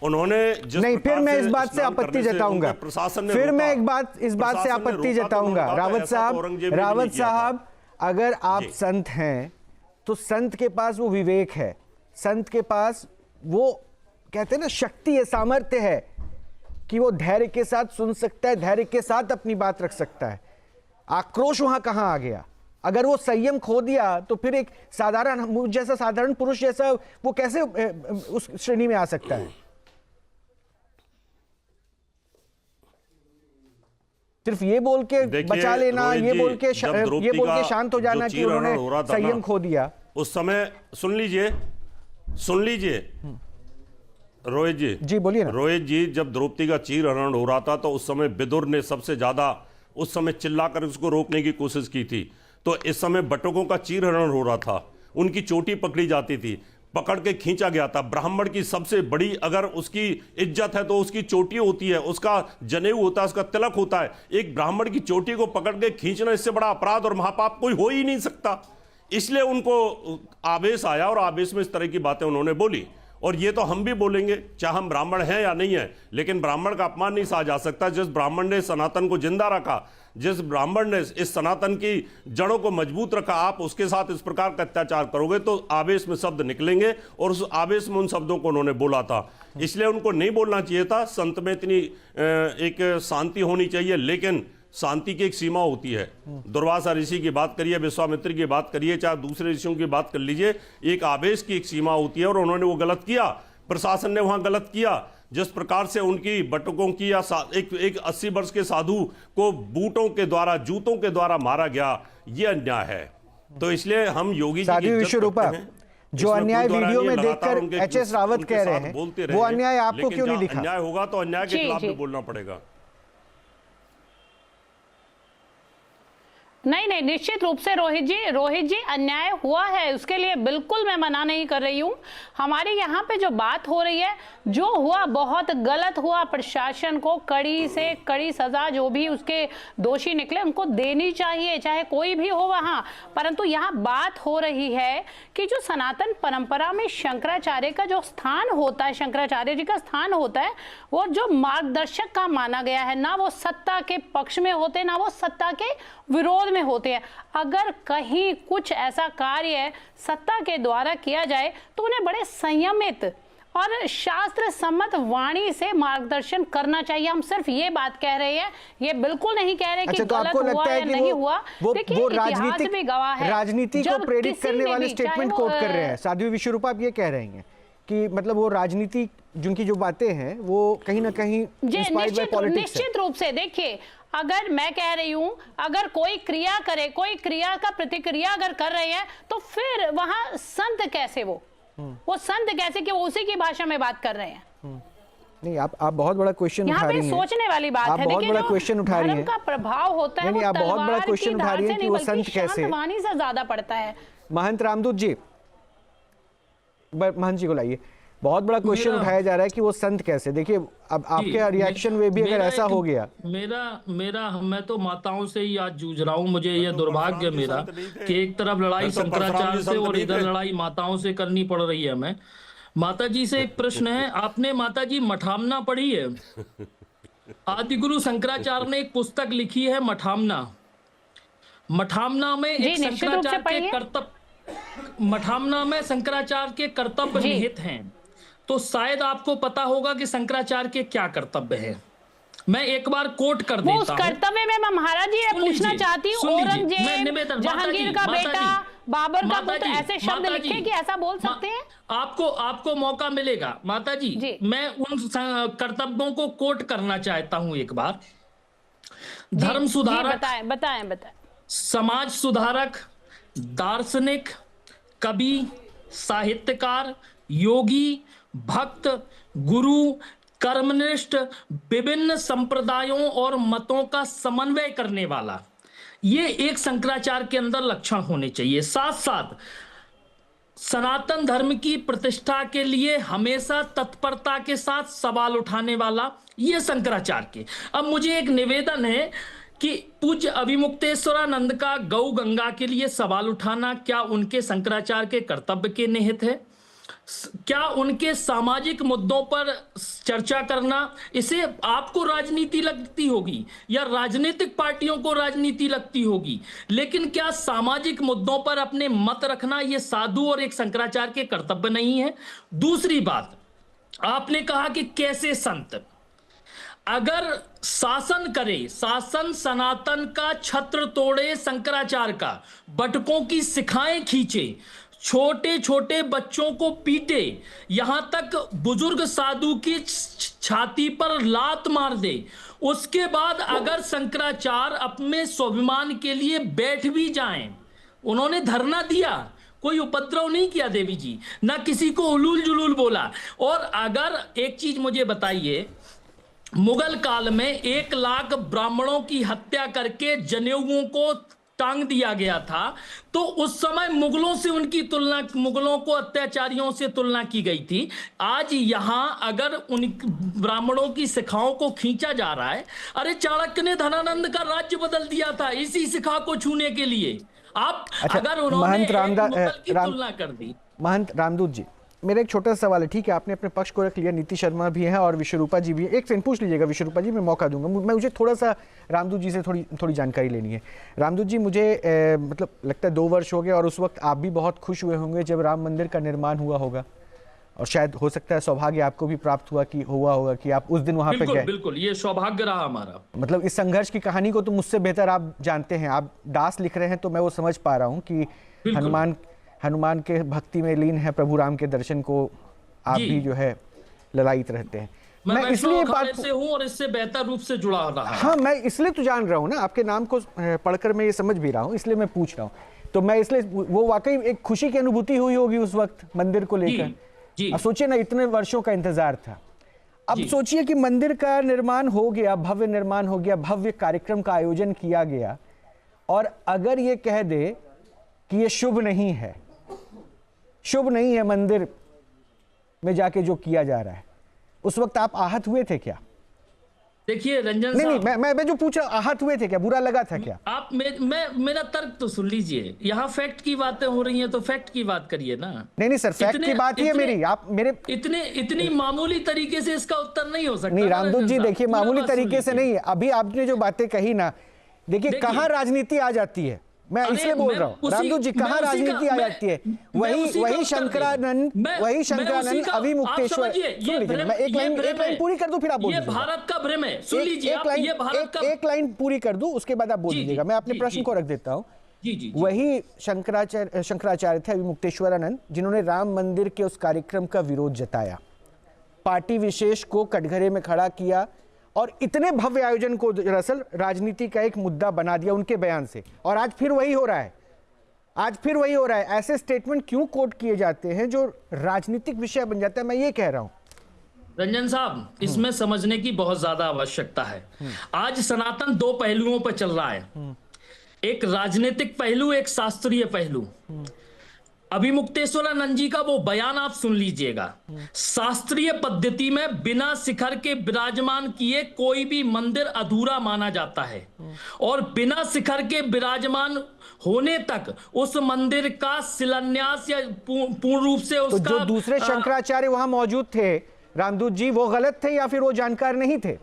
उन्होंने जिस नहीं, फिर मैं इस बात से आपत्ति जताऊंगा, फिर मैं इस बात से आपत्ति जताऊंगा। रावत साहब, अगर आप संत हैं तो संत के पास वो विवेक है, संत के पास वो कहते हैं ना शक्ति है, सामर्थ्य है कि वो धैर्य के साथ सुन सकता है, धैर्य के साथ अपनी बात रख सकता है। आक्रोश वहां कहां आ गया? अगर वो संयम खो दिया तो फिर एक साधारण जैसा, साधारण पुरुष जैसा वो कैसे उस श्रेणी में आ सकता है? सिर्फ ये बोल के बचा लेना, ये बोल के शांत हो जाना कि उन्होंने संयम खो दिया। उस समय सुन लीजिए रोहित जी बोलिए ना। रोहित जी, जब द्रौपदी का चीरहरण हो रहा था तो उस समय विदुर ने सबसे ज्यादा उस समय चिल्लाकर उसको रोकने की कोशिश की थी। तो इस समय बटुकों का चीरहरण हो रहा था, उनकी चोटी पकड़ी जाती थी, पकड़ के खींचा गया था। ब्राह्मण की सबसे बड़ी अगर उसकी इज्जत है तो उसकी चोटी होती है, उसका जनेऊ होता है, उसका तिलक होता है। एक ब्राह्मण की चोटी को पकड़ के खींचना, इससे बड़ा अपराध और महापाप कोई हो ही नहीं सकता। इसलिए उनको आवेश आया और आवेश में इस तरह की बातें उन्होंने बोली। और ये तो हम भी बोलेंगे, चाहे हम ब्राह्मण हैं या नहीं है, लेकिन ब्राह्मण का अपमान नहीं सहा जा सकता। जिस ब्राह्मण ने सनातन को जिंदा रखा, जिस ब्राह्मण ने इस सनातन की जड़ों को मजबूत रखा, आप उसके साथ इस प्रकार का अत्याचार करोगे तो आवेश में शब्द निकलेंगे। और उस आवेश में उन शब्दों को उन्होंने बोला था, इसलिए उनको नहीं बोलना चाहिए था। संत में इतनी एक शांति होनी चाहिए, लेकिन शांति की एक सीमा होती है। दुर्वासा ऋषि की बात करिए, विश्वामित्र की बात करिए, चाहे दूसरे ऋषियों की बात कर लीजिए, एक आवेश की एक सीमा होती है। और उन्होंने वो गलत किया, प्रशासन ने वहां गलत किया। जिस प्रकार से उनकी बटुकों की या एक 80 वर्ष के साधु को बूटों के द्वारा, जूतों के द्वारा मारा गया, ये अन्याय है। तो इसलिए हम योगी जी की इज्जत करते हैं। जो अन्याय वीडियो में देखकर एचएस रावत कह रहे हैं, वो अन्याय आपको क्यों नहीं दिखा? अन्याय होगा तो अन्याय के खिलाफ भी बोलना पड़ेगा। नहीं नहीं, निश्चित रूप से रोहित जी अन्याय हुआ है, उसके लिए बिल्कुल मैं मना नहीं कर रही हूं। हमारे यहाँ पे जो बात हो रही है, जो हुआ बहुत गलत हुआ, प्रशासन को कड़ी से कड़ी सजा जो भी उसके दोषी निकले उनको देनी चाहिए, चाहे कोई भी हो वहां। परंतु यहाँ बात हो रही है कि जो सनातन परंपरा में शंकराचार्य का जो स्थान होता है, शंकराचार्य जी का स्थान होता है, वो जो मार्गदर्शक का माना गया है, ना वो सत्ता के पक्ष में होते, ना वो सत्ता के विरोध में होते हैं। अगर कहीं कुछ ऐसा कार्य सत्ता के द्वारा किया जाए तो उन्हें बड़े संयमित और शास्त्र सम्मत वाणी से मार्गदर्शन करना चाहिए। हम सिर्फ ये बात कह रहे हैं, ये बिल्कुल नहीं कह रहे कि तो गलत हुआ या नहीं हुआ। देखिए इतिहास भी गवाह है, राजनीति को प्रेरित करने वाले स्टेटमेंट कोट कर रहे हैं साध्वी विश्वरूपा। आप ये कह रहे हैं कि मतलब वो राजनीति, जिनकी जो बातें हैं वो कहीं ना कहीं इंस्पायर्ड बाय पॉलिटिक्स है। निश्चित रूप से देखिए, अगर मैं कह रही हूं, अगर कोई क्रिया करे, कोई क्रिया का प्रतिक्रिया अगर कर रहे हैं, तो फिर वहां संत कैसे वो संत कैसे कि वो उसी की भाषा में बात कर रहे हैं? नहीं, आप बहुत बड़ा क्वेश्चन उठा रही हैं। यहाँ पे सोचने वाली बात है। बहुत बड़ा क्वेश्चन उठा रही हैं। धर्म का प्रभाव होता है, नहीं, आप बहुत बड़ा क्वेश्चन उठा रही हैं कि वो संत कैसे, वाणी से ज्यादा पड़ता है। महंत रामदूत जी, महंत जी को लाइए। बहुत बड़ा क्वेश्चन उठाया जा रहा है कि वो संत कैसे। देखिए अब आपके रिएक्शन में भी अगर ऐसा हो गया, मैं तो माताओं से ही आज जूझ रहा हूँ। मुझे ये दुर्भाग्य मेरा कि एक तरफ लड़ाई शंकराचार्य से और इधर लड़ाई माताओं से करनी पड़ रही है। हमें माता जी से एक प्रश्न है, आपने माता जी मठामना पढ़ी है? आदिगुरु शंकराचार्य ने एक पुस्तक लिखी है मठामना। मठामना में एक शंकराचार्य के कर्तव्य, मठामना में शंकराचार्य के कर्तव्य निहित हैं। तो शायद आपको पता होगा कि शंकराचार्य के क्या कर्तव्य है। मैं एक बार कोट कर देता हूं। उस कर्तव्य में मैं महाराज जी पूछना चाहती हूँ, औरंगजेब, जहांगीर का बेटा, बाबर का पुत्र, ऐसे शब्द लिखे कि ऐसा बोल सकते हैं? आपको मौका मिलेगा माता जी। मैं उन कर्तव्यों को कोट करना चाहता हूं एक बार। धर्म सुधारक, बताएं। समाज सुधारक, दार्शनिक, कवि, साहित्यकार, योगी, भक्त, गुरु, कर्मनिष्ठ, विभिन्न संप्रदायों और मतों का समन्वय करने वाला, ये एक शंकराचार्य के अंदर लक्षण होने चाहिए। साथ साथ सनातन धर्म की प्रतिष्ठा के लिए हमेशा तत्परता के साथ सवाल उठाने वाला, ये शंकराचार्य के। अब मुझे एक निवेदन है कि पूज्य अभिमुक्तेश्वरानंद का गौ गंगा के लिए सवाल उठाना क्या उनके शंकराचार्य के कर्तव्य के निहित है? क्या उनके सामाजिक मुद्दों पर चर्चा करना, इसे आपको राजनीति लगती होगी या राजनीतिक पार्टियों को राजनीति लगती होगी, लेकिन क्या सामाजिक मुद्दों पर अपने मत रखना यह साधु और एक शंकराचार्य के कर्तव्य नहीं है? दूसरी बात, आपने कहा कि कैसे संत अगर शासन करे, शासन सनातन का छत्र तोड़े, शंकराचार्य का बटकों की शिखाएं खींचे, छोटे छोटे बच्चों को पीटे, यहां तक बुजुर्ग साधु की छाती पर लात मार दे, उसके बाद अगर शंकराचार्य अपने स्वाभिमान के लिए बैठ भी जाएं, उन्होंने धरना दिया, कोई उपद्रव नहीं किया देवी जी, ना किसी को उलूल जुलूल बोला। और अगर एक चीज मुझे बताइए, मुगल काल में 1 लाख ब्राह्मणों की हत्या करके जनेऊओं को टांग दिया गया था, तो उस समय मुगलों से उनकी तुलना, मुगलों को अत्याचारियों से तुलना की गई थी। आज यहां अगर उन ब्राह्मणों की शिखाओं को खींचा जा रहा है, अरे चाणक्य ने धनानंद का राज्य बदल दिया था इसी शिखा को छूने के लिए। आप अगर उन्होंने तुलना कर दी। महंत रामदूत जी, मेरा एक छोटा सवाल है, ठीक है आपने अपने पक्ष को रख लिया, नीति शर्मा भी हैं और विश्वरूपा जी भी हैं, एक सेकंड पूछ लीजिएगा विश्वरूपा जी, मैं मौका दूंगा, मुझे थोड़ा सा रामदूत जी से थोड़ी जानकारी लेनी है। रामदूत जी, मुझे मतलब लगता है 2 वर्ष हो गए और उस वक्त आप भी बहुत खुश हुए होंगे जब राम मंदिर का निर्माण हुआ होगा, और शायद हो सकता है सौभाग्य आपको भी प्राप्त हुआ होगा कि आप उस दिन वहां पे गए। बिल्कुल, ये सौभाग्य रहा हमारा। मतलब इस संघर्ष की कहानी को तो मुझसे बेहतर आप जानते हैं, आप दास लिख रहे हैं तो मैं वो समझ पा रहा हूँ कि हनुमान के भक्ति में लीन है, प्रभु राम के दर्शन को आप भी जो है ललायित रहते हैं। मैं इसलिए वैष्णव अखाड़े बात से हूं और इससे बेहतर रूप से जुड़ा रहा हूं। हाँ, मैं इसलिए तो जान रहा हूँ ना, आपके नाम को पढ़कर मैं ये समझ भी रहा हूँ, इसलिए मैं पूछ रहा हूँ। तो मैं इसलिए, वो वाकई एक खुशी की अनुभूति हुई होगी उस वक्त मंदिर को लेकर। जी। अब सोचिए ना, इतने वर्षों का इंतजार था। अब सोचिए कि मंदिर का निर्माण हो गया, भव्य निर्माण हो गया, भव्य कार्यक्रम का आयोजन किया गया, और अगर ये कह दे कि ये शुभ नहीं है, शुभ नहीं है मंदिर में जाके जो किया जा रहा है, उस वक्त आप आहत हुए थे क्या? देखिए रंजन नहीं, साहब, मैं जो पूछ रहा हूं, आहत हुए थे क्या? बुरा लगा था क्या? आप मेरा तर्क तो सुन लीजिए। यहाँ फैक्ट की बातें हो रही हैं तो फैक्ट की बात करिए ना। नहीं सर, फैक्ट की बात ही है मेरी। आप मेरे इतनी मामूली तरीके से इसका उत्तर नहीं हो सकता। नहीं रामदूत जी, देखिए मामूली तरीके से नहीं है। अभी आपने जो बातें कही ना, देखिए कहाँ राजनीति आ जाती है, मैं इसलिए बोल रहा हूँ रामदूत जी, कहाँ राजनीति आ जाती है। वही शंकरानंद अभी मुक्तेश्वर। सुन लीजिए, मैं एक लाइन पूरी कर दूं, फिर आप बोल दीजिएगा। भारत का भ्रम है, सुन लीजिए। एक लाइन पूरी कर दूं, उसके बाद आप बोल दीजिएगा। मैं अपने प्रश्न को रख देता हूँ। वही शंकराचार्य थे अभी मुक्तेश्वरानंद, जिन्होंने राम मंदिर के उस कार्यक्रम का विरोध जताया, पार्टी विशेष को कटघरे में खड़ा किया, और इतने भव्य आयोजन को दरअसल राजनीति का एक मुद्दा बना दिया उनके बयान से। और आज फिर वही हो रहा है, आज फिर वही हो रहा है। ऐसे स्टेटमेंट क्यों कोट किए जाते हैं जो राजनीतिक विषय बन जाता है, मैं ये कह रहा हूं। रंजन साहब, इसमें समझने की बहुत ज्यादा आवश्यकता है। आज सनातन दो पहलुओं पर चल रहा है, एक राजनीतिक पहलू, एक शास्त्रीय पहलू। अभी मुक्तेश्वरानंद जी का वो बयान आप सुन लीजिएगा। शास्त्रीय पद्धति में बिना शिखर के विराजमान किए कोई भी मंदिर अधूरा माना जाता है, और बिना शिखर के विराजमान होने तक उस मंदिर का शिलान्यास या पूर्ण रूप से उसका, तो जो दूसरे शंकराचार्य वहां मौजूद थे रामदूत जी, वो गलत थे या फिर वो जानकार नहीं थे?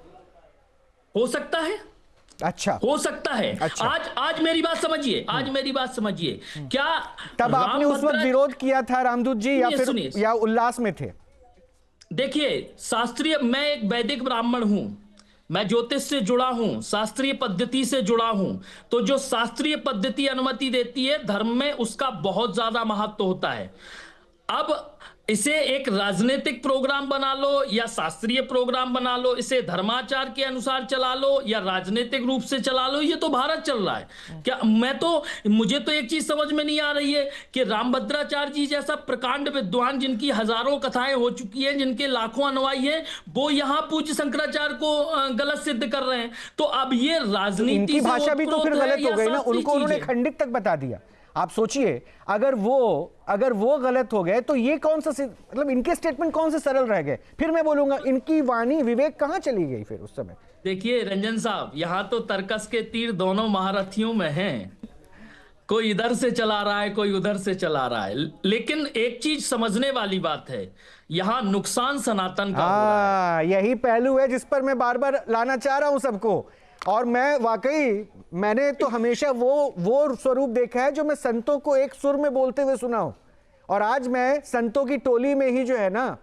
हो सकता है, अच्छा हो सकता है। अच्छा। आज मेरी बात समझिए, आज मेरी बात समझिए। क्या तब आपने उस वक्त विरोध किया था रामदूत जी, या फिर या उल्लास में थे? देखिए, शास्त्रीय, मैं एक वैदिक ब्राह्मण हूं, मैं ज्योतिष से जुड़ा हूं, शास्त्रीय पद्धति से जुड़ा हूं। तो जो शास्त्रीय पद्धति अनुमति देती है धर्म में, उसका बहुत ज्यादा महत्व होता है। अब इसे एक राजनीतिक प्रोग्राम बना लो या शास्त्रीय प्रोग्राम बना लो, इसे धर्माचार के अनुसार चला लो या राजनीतिक रूप से चला लो, ये तो भारत चल रहा है। क्या मुझे तो एक चीज समझ में नहीं आ रही है कि रामभद्राचार्य जी जैसा प्रकांड विद्वान, जिनकी हजारों कथाएं हो चुकी हैं, जिनके लाखों अनुयायी हैं, वो यहाँ पूज्य शंकराचार्य को गलत सिद्ध कर रहे हैं। तो अब ये राजनीति, इनकी भाषा भी तो फिर गलत हो गई ना, उनको उन्होंने खंडित तक बता दिया। आप सोचिए, अगर वो गलत हो गए तो ये कौन सा, मतलब इनके स्टेटमेंट कौन से सरल रह गए? फिर मैं बोलूंगा, इनकी वाणी विवेक कहां चली गई फिर उस समय? देखिए रंजन साहब, यहां तो तर्कस के तीर दोनों महारथियों में हैं। कोई इधर से चला रहा है, कोई उधर से चला रहा है। लेकिन एक चीज समझने वाली बात है, यहां नुकसान सनातन का हो रहा है। यही पहलू है जिस पर मैं बार बार लाना चाह रहा हूं सबको। और मैंने तो हमेशा वो स्वरूप देखा है जो मैं संतों को एक सुर में बोलते हुए सुना हूं। और आज मैं संतों की टोली में ही जो है ना,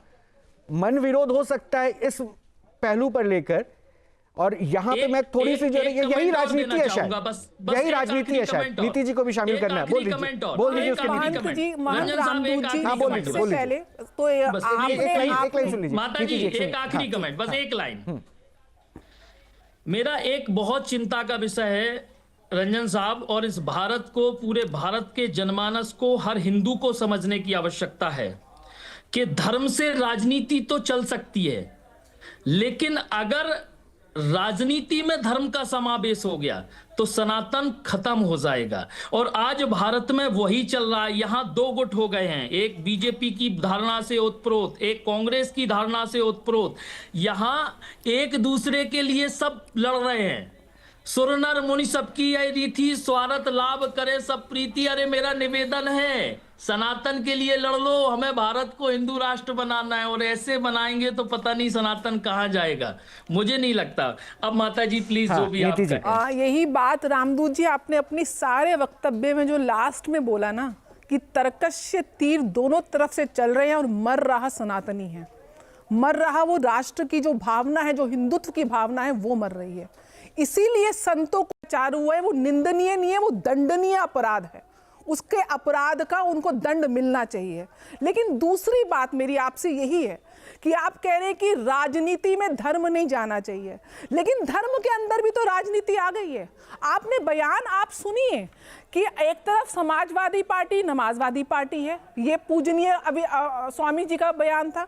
मन विरोध हो सकता है इस पहलू पर लेकर, और यहां पे मैं थोड़ी सी जो यही राजनीति है शायद, यही राजनीति है शायद। नीति जी को भी शामिल करना है, बोल दीजिए उसके महंत जी, रामदूत जी, हाँ, बोल लीजिए, बोल लीजिए। पहले तो एक लाइन सुन लीजिए माता जी, एक आखिरी कमेंट, बस एक लाइन। मेरा एक बहुत चिंता का विषय है रंजन साहब, और इस भारत को, पूरे भारत के जनमानस को, हर हिंदू को समझने की आवश्यकता है कि धर्म से राजनीति तो चल सकती है, लेकिन अगर राजनीति में धर्म का समावेश हो गया तो सनातन खत्म हो जाएगा। और आज भारत में वही चल रहा है। यहां दो गुट हो गए हैं, एक बीजेपी की धारणा से ओतप्रोत, एक कांग्रेस की धारणा से ओतप्रोत। यहां एक दूसरे के लिए सब लड़ रहे हैं। सुर नर मुनि सबकी यह रीति, स्वार्थ लाभ करे सब प्रीति। अरे मेरा निवेदन है, सनातन के लिए लड़ लो, हमें भारत को हिंदू राष्ट्र बनाना है, और ऐसे बनाएंगे तो पता नहीं सनातन कहाँ जाएगा, मुझे नहीं लगता। अब माता जी प्लीज, जो भी आप कहें। यही बात रामदूत जी आपने अपनी सारे वक्तव्य में जो लास्ट में बोला ना, कि तर्कश तीर दोनों तरफ से चल रहे हैं और मर रहा सनातनी है, मर रहा वो राष्ट्र की जो भावना है, जो हिंदुत्व की भावना है, वो मर रही है। इसीलिए संतों को प्रचार हुआ है, वो निंदनीय नहीं है, वो दंडनीय अपराध है। उसके अपराध का उनको दंड मिलना चाहिए। लेकिन दूसरी बात मेरी आपसे यही है कि आप कह रहे हैं कि राजनीति में धर्म नहीं जाना चाहिए, लेकिन धर्म के अंदर भी तो राजनीति आ गई है। आपने बयान आप सुनिए कि एक तरफ समाजवादी पार्टी नमाजवादी पार्टी है, ये पूजनीय अभी स्वामी जी का बयान था।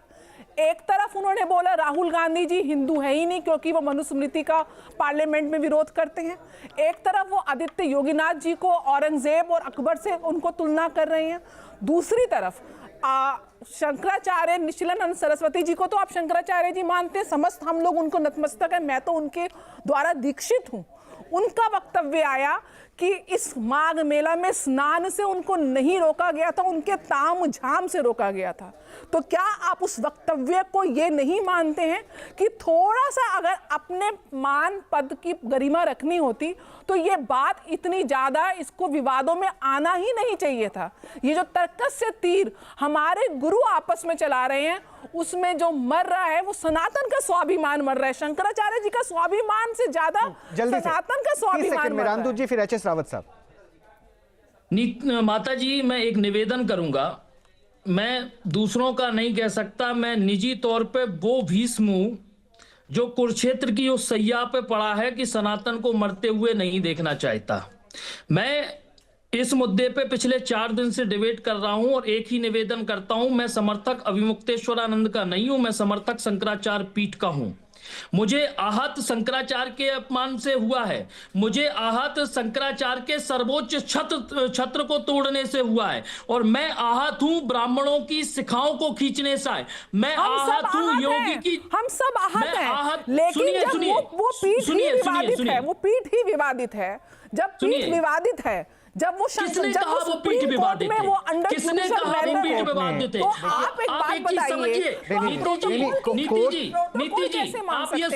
एक तरफ उन्होंने बोला राहुल गांधी जी हिंदू है ही नहीं क्योंकि वो मनुस्मृति का पार्लियामेंट में विरोध करते हैं। एक तरफ वो आदित्य योगीनाथ जी को औरंगजेब और अकबर से उनको तुलना कर रहे हैं। दूसरी तरफ शंकराचार्य निशिलानंद सरस्वती जी को तो आप शंकराचार्य जी मानते हैं, समस्त हम लोग उनको नतमस्तक है, मैं तो उनके द्वारा दीक्षित हूँ। उनका वक्तव्य आया कि इस माघ मेला में स्नान से उनको नहीं रोका गया था, उनके ताम झाम से रोका गया था। तो क्या आप उस वक्तव्य को ये नहीं मानते हैं कि थोड़ा सा अगर अपने मान पद की गरिमा रखनी होती तो ये बात इतनी ज्यादा इसको विवादों में आना ही नहीं चाहिए था। ये जो तर्कस से तीर हमारे गुरु आपस में चला रहे हैं, उसमें जो मर रहा है वो सनातन का स्वाभिमान मर रहा है। शंकराचार्य जी का स्वाभिमान से ज्यादा सनातन का स्वाभिमान मर रहा है। जी, फिर एच.एस. रावत साहब। माता जी, मैं एक निवेदन करूंगा। मैं दूसरों का नहीं कह सकता, मैं निजी तौर पे वो भीष्म हूं जो कुरुक्षेत्र की उस सैया पे पड़ा है कि सनातन को मरते हुए नहीं देखना चाहता। मैं इस मुद्दे पे पिछले 4 दिन से डिबेट कर रहा हूं और एक ही निवेदन करता हूं, मैं समर्थक अभिमुक्तेश्वरानंद का नहीं हूं, मैं समर्थक शंकराचार्य पीठ का हूं। मुझे आहत शंकराचार्य के अपमान से हुआ है, मुझे आहत शंकराचार्य के सर्वोच्च छत्र को तोड़ने से हुआ है, और मैं आहत हूं ब्राह्मणों की शिखाओं को खींचने से। मैं आहत हूं योगी की, हम सब आहत हैं, लेकिन जब वो पीठ ही विवादित है, वो पीठ ही विवादित है, जब पीठ विवादित है, जब वो किसने कहा वो पीठ विवादित है? किसने कहा वो पीठ विवादित है? तो आप एक बात बताइए, नीति जी आप ये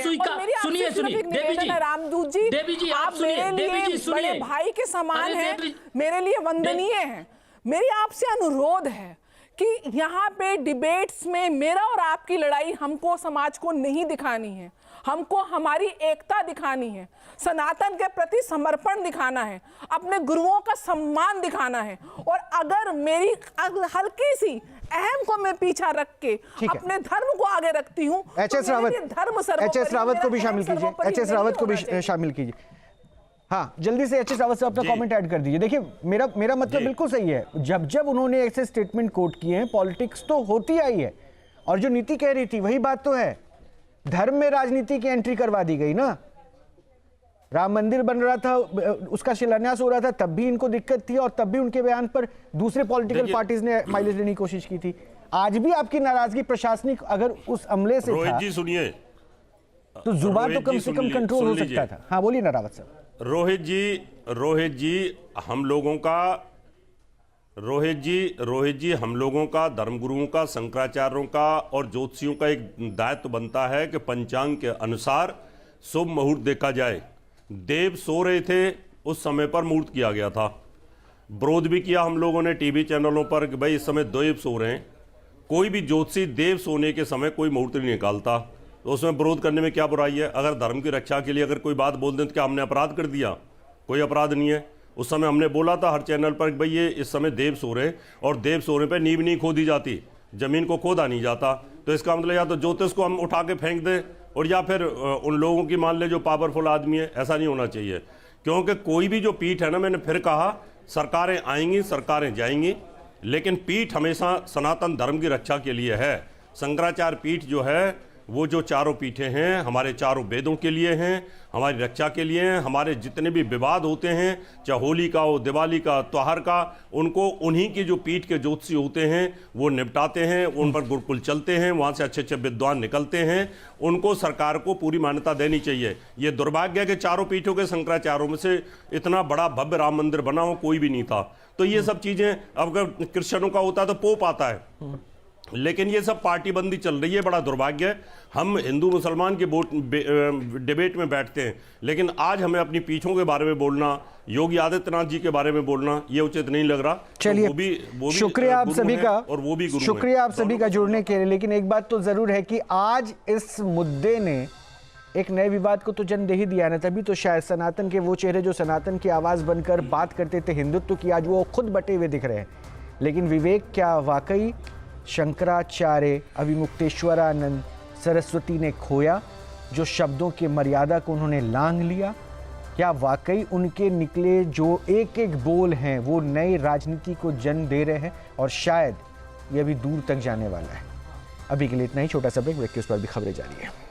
सुनिए रामदूत जी, देवी जी आप मेरे लिए बड़े भाई के समान हैं, मेरे लिए वंदनीय हैं। मेरी आपसे अनुरोध है कि यहाँ पे डिबेट्स में मेरा और आपकी लड़ाई हमको समाज को नहीं दिखानी है, हमको हमारी एकता दिखानी है, सनातन के प्रति समर्पण दिखाना है, अपने गुरुओं का सम्मान दिखाना है। और अगर मेरी हल्की सी अहम को मैं पीछा रख के अपने धर्म को आगे रखती हूँ, एच.एस. रावत को भी शामिल कीजिए, एच.एस. रावत को भी शामिल कीजिए। हाँ, जल्दी से एच.एस. रावत से अपना कमेंट ऐड कर दीजिए। देखिए, मेरा मतलब बिल्कुल सही है। जब उन्होंने ऐसे स्टेटमेंट कोट किए हैं, पॉलिटिक्स तो होती आई है, और जो नीति कह रही थी वही बात तो है। धर्म में राजनीति की एंट्री करवा दी गई ना। राम मंदिर बन रहा था, उसका शिलान्यास हो रहा था, तब भी इनको दिक्कत थी, और तब भी उनके बयान पर दूसरे पॉलिटिकल पार्टीज ने माइलेज लेने की कोशिश की थी। आज भी आपकी नाराजगी प्रशासनिक अगर उस अमले से रोहित था, जी सुनिए, तो जुबान तो कम से कम कंट्रोल हो सकता था। हाँ, बोलिए ना रावत साहब। रोहित जी हम लोगों का धर्मगुरुओं का, शंकराचार्यों का और ज्योतिषियों का एक दायित्व बनता है कि पंचांग के अनुसार शुभ मुहूर्त देखा जाए। देव सो रहे थे, उस समय पर मुहूर्त किया गया था। विरोध भी किया हम लोगों ने टीवी चैनलों पर कि भाई इस समय देव सो रहे हैं। कोई भी ज्योतिषी देव सोने के समय कोई मुहूर्त नहीं निकालता, तो उसमें विरोध करने में क्या बुराई है? अगर धर्म की रक्षा के लिए अगर कोई बात बोल दें तो क्या हमने अपराध कर दिया? कोई अपराध नहीं है। उस समय हमने बोला था हर चैनल पर कि भाई ये इस समय देव सो रहे, और देव सोने पर नींव नहीं खोदी जाती, जमीन को खोदा नहीं जाता। तो इसका मतलब या तो ज्योतिष को हम उठा के फेंक दें, और या फिर उन लोगों की मान ले जो पावरफुल आदमी है। ऐसा नहीं होना चाहिए, क्योंकि कोई भी जो पीठ है ना, मैंने फिर कहा, सरकारें आएंगी, सरकारें जाएंगी, लेकिन पीठ हमेशा सनातन धर्म की रक्षा के लिए है। शंकराचार्य पीठ जो है, वो जो चारों पीठें हैं, हमारे चारों वेदों के लिए हैं, हमारी रक्षा के लिए हैं। हमारे जितने भी विवाद होते हैं, चाहे होली का हो, दिवाली का, त्योहार का, उनको उन्हीं की जो पीठ के ज्योतिषी होते हैं वो निपटाते हैं। उन पर गुरुकुल चलते हैं, वहाँ से अच्छे अच्छे विद्वान निकलते हैं। उनको सरकार को पूरी मान्यता देनी चाहिए। ये दुर्भाग्य है कि चारों पीठों के शंकराचार्यों में से इतना बड़ा भव्य राम मंदिर बना हो कोई भी नहीं था। तो ये सब चीज़ें, अब अगर क्रिश्चियनों का होता है तो पोप आता है, लेकिन ये सब पार्टी बंदी चल रही है। बड़ा दुर्भाग्य है। हम हिंदू मुसलमान के डिबेट में बैठते हैं, लेकिन आज हमें अपनी पीठों के बारे में बोलना, योगी आदित्यनाथ जी के बारे में बोलना, ये उचित नहीं लग रहा। चलिए, वो भी शुक्रिया आप सभी का, और वो भी शुक्रिया आप सभी का जुड़ने के लिए। लेकिन एक बात तो जरूर है कि आज इस मुद्दे ने एक नए विवाद को तो जन्म दे ही दिया ना। तभी तो शायद सनातन के वो चेहरे जो सनातन की आवाज़ बनकर बात करते थे हिंदुत्व की, आज वो खुद बटे हुए दिख रहे हैं। लेकिन विवेक क्या वाकई शंकराचार्य, अभिमुक्तेश्वरानंद, सरस्वती ने खोया? जो शब्दों की मर्यादा को उन्होंने लांघ लिया, क्या वाकई उनके निकले जो एक एक बोल हैं वो नई राजनीति को जन्म दे रहे हैं? और शायद ये अभी दूर तक जाने वाला है। अभी के लिए इतना ही, छोटा सा ब्रेक के उस पर भी खबरें जारी है।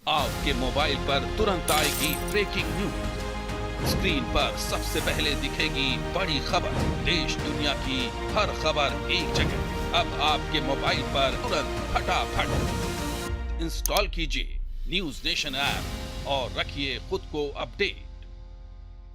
आपके मोबाइल पर तुरंत आएगी ब्रेकिंग न्यूज। स्क्रीन पर सबसे पहले दिखेगी बड़ी खबर। देश दुनिया की हर खबर एक जगह। अब आपके मोबाइल पर तुरंत फटाफट इंस्टॉल कीजिए न्यूज नेशन ऐप और रखिए खुद को अपडेट।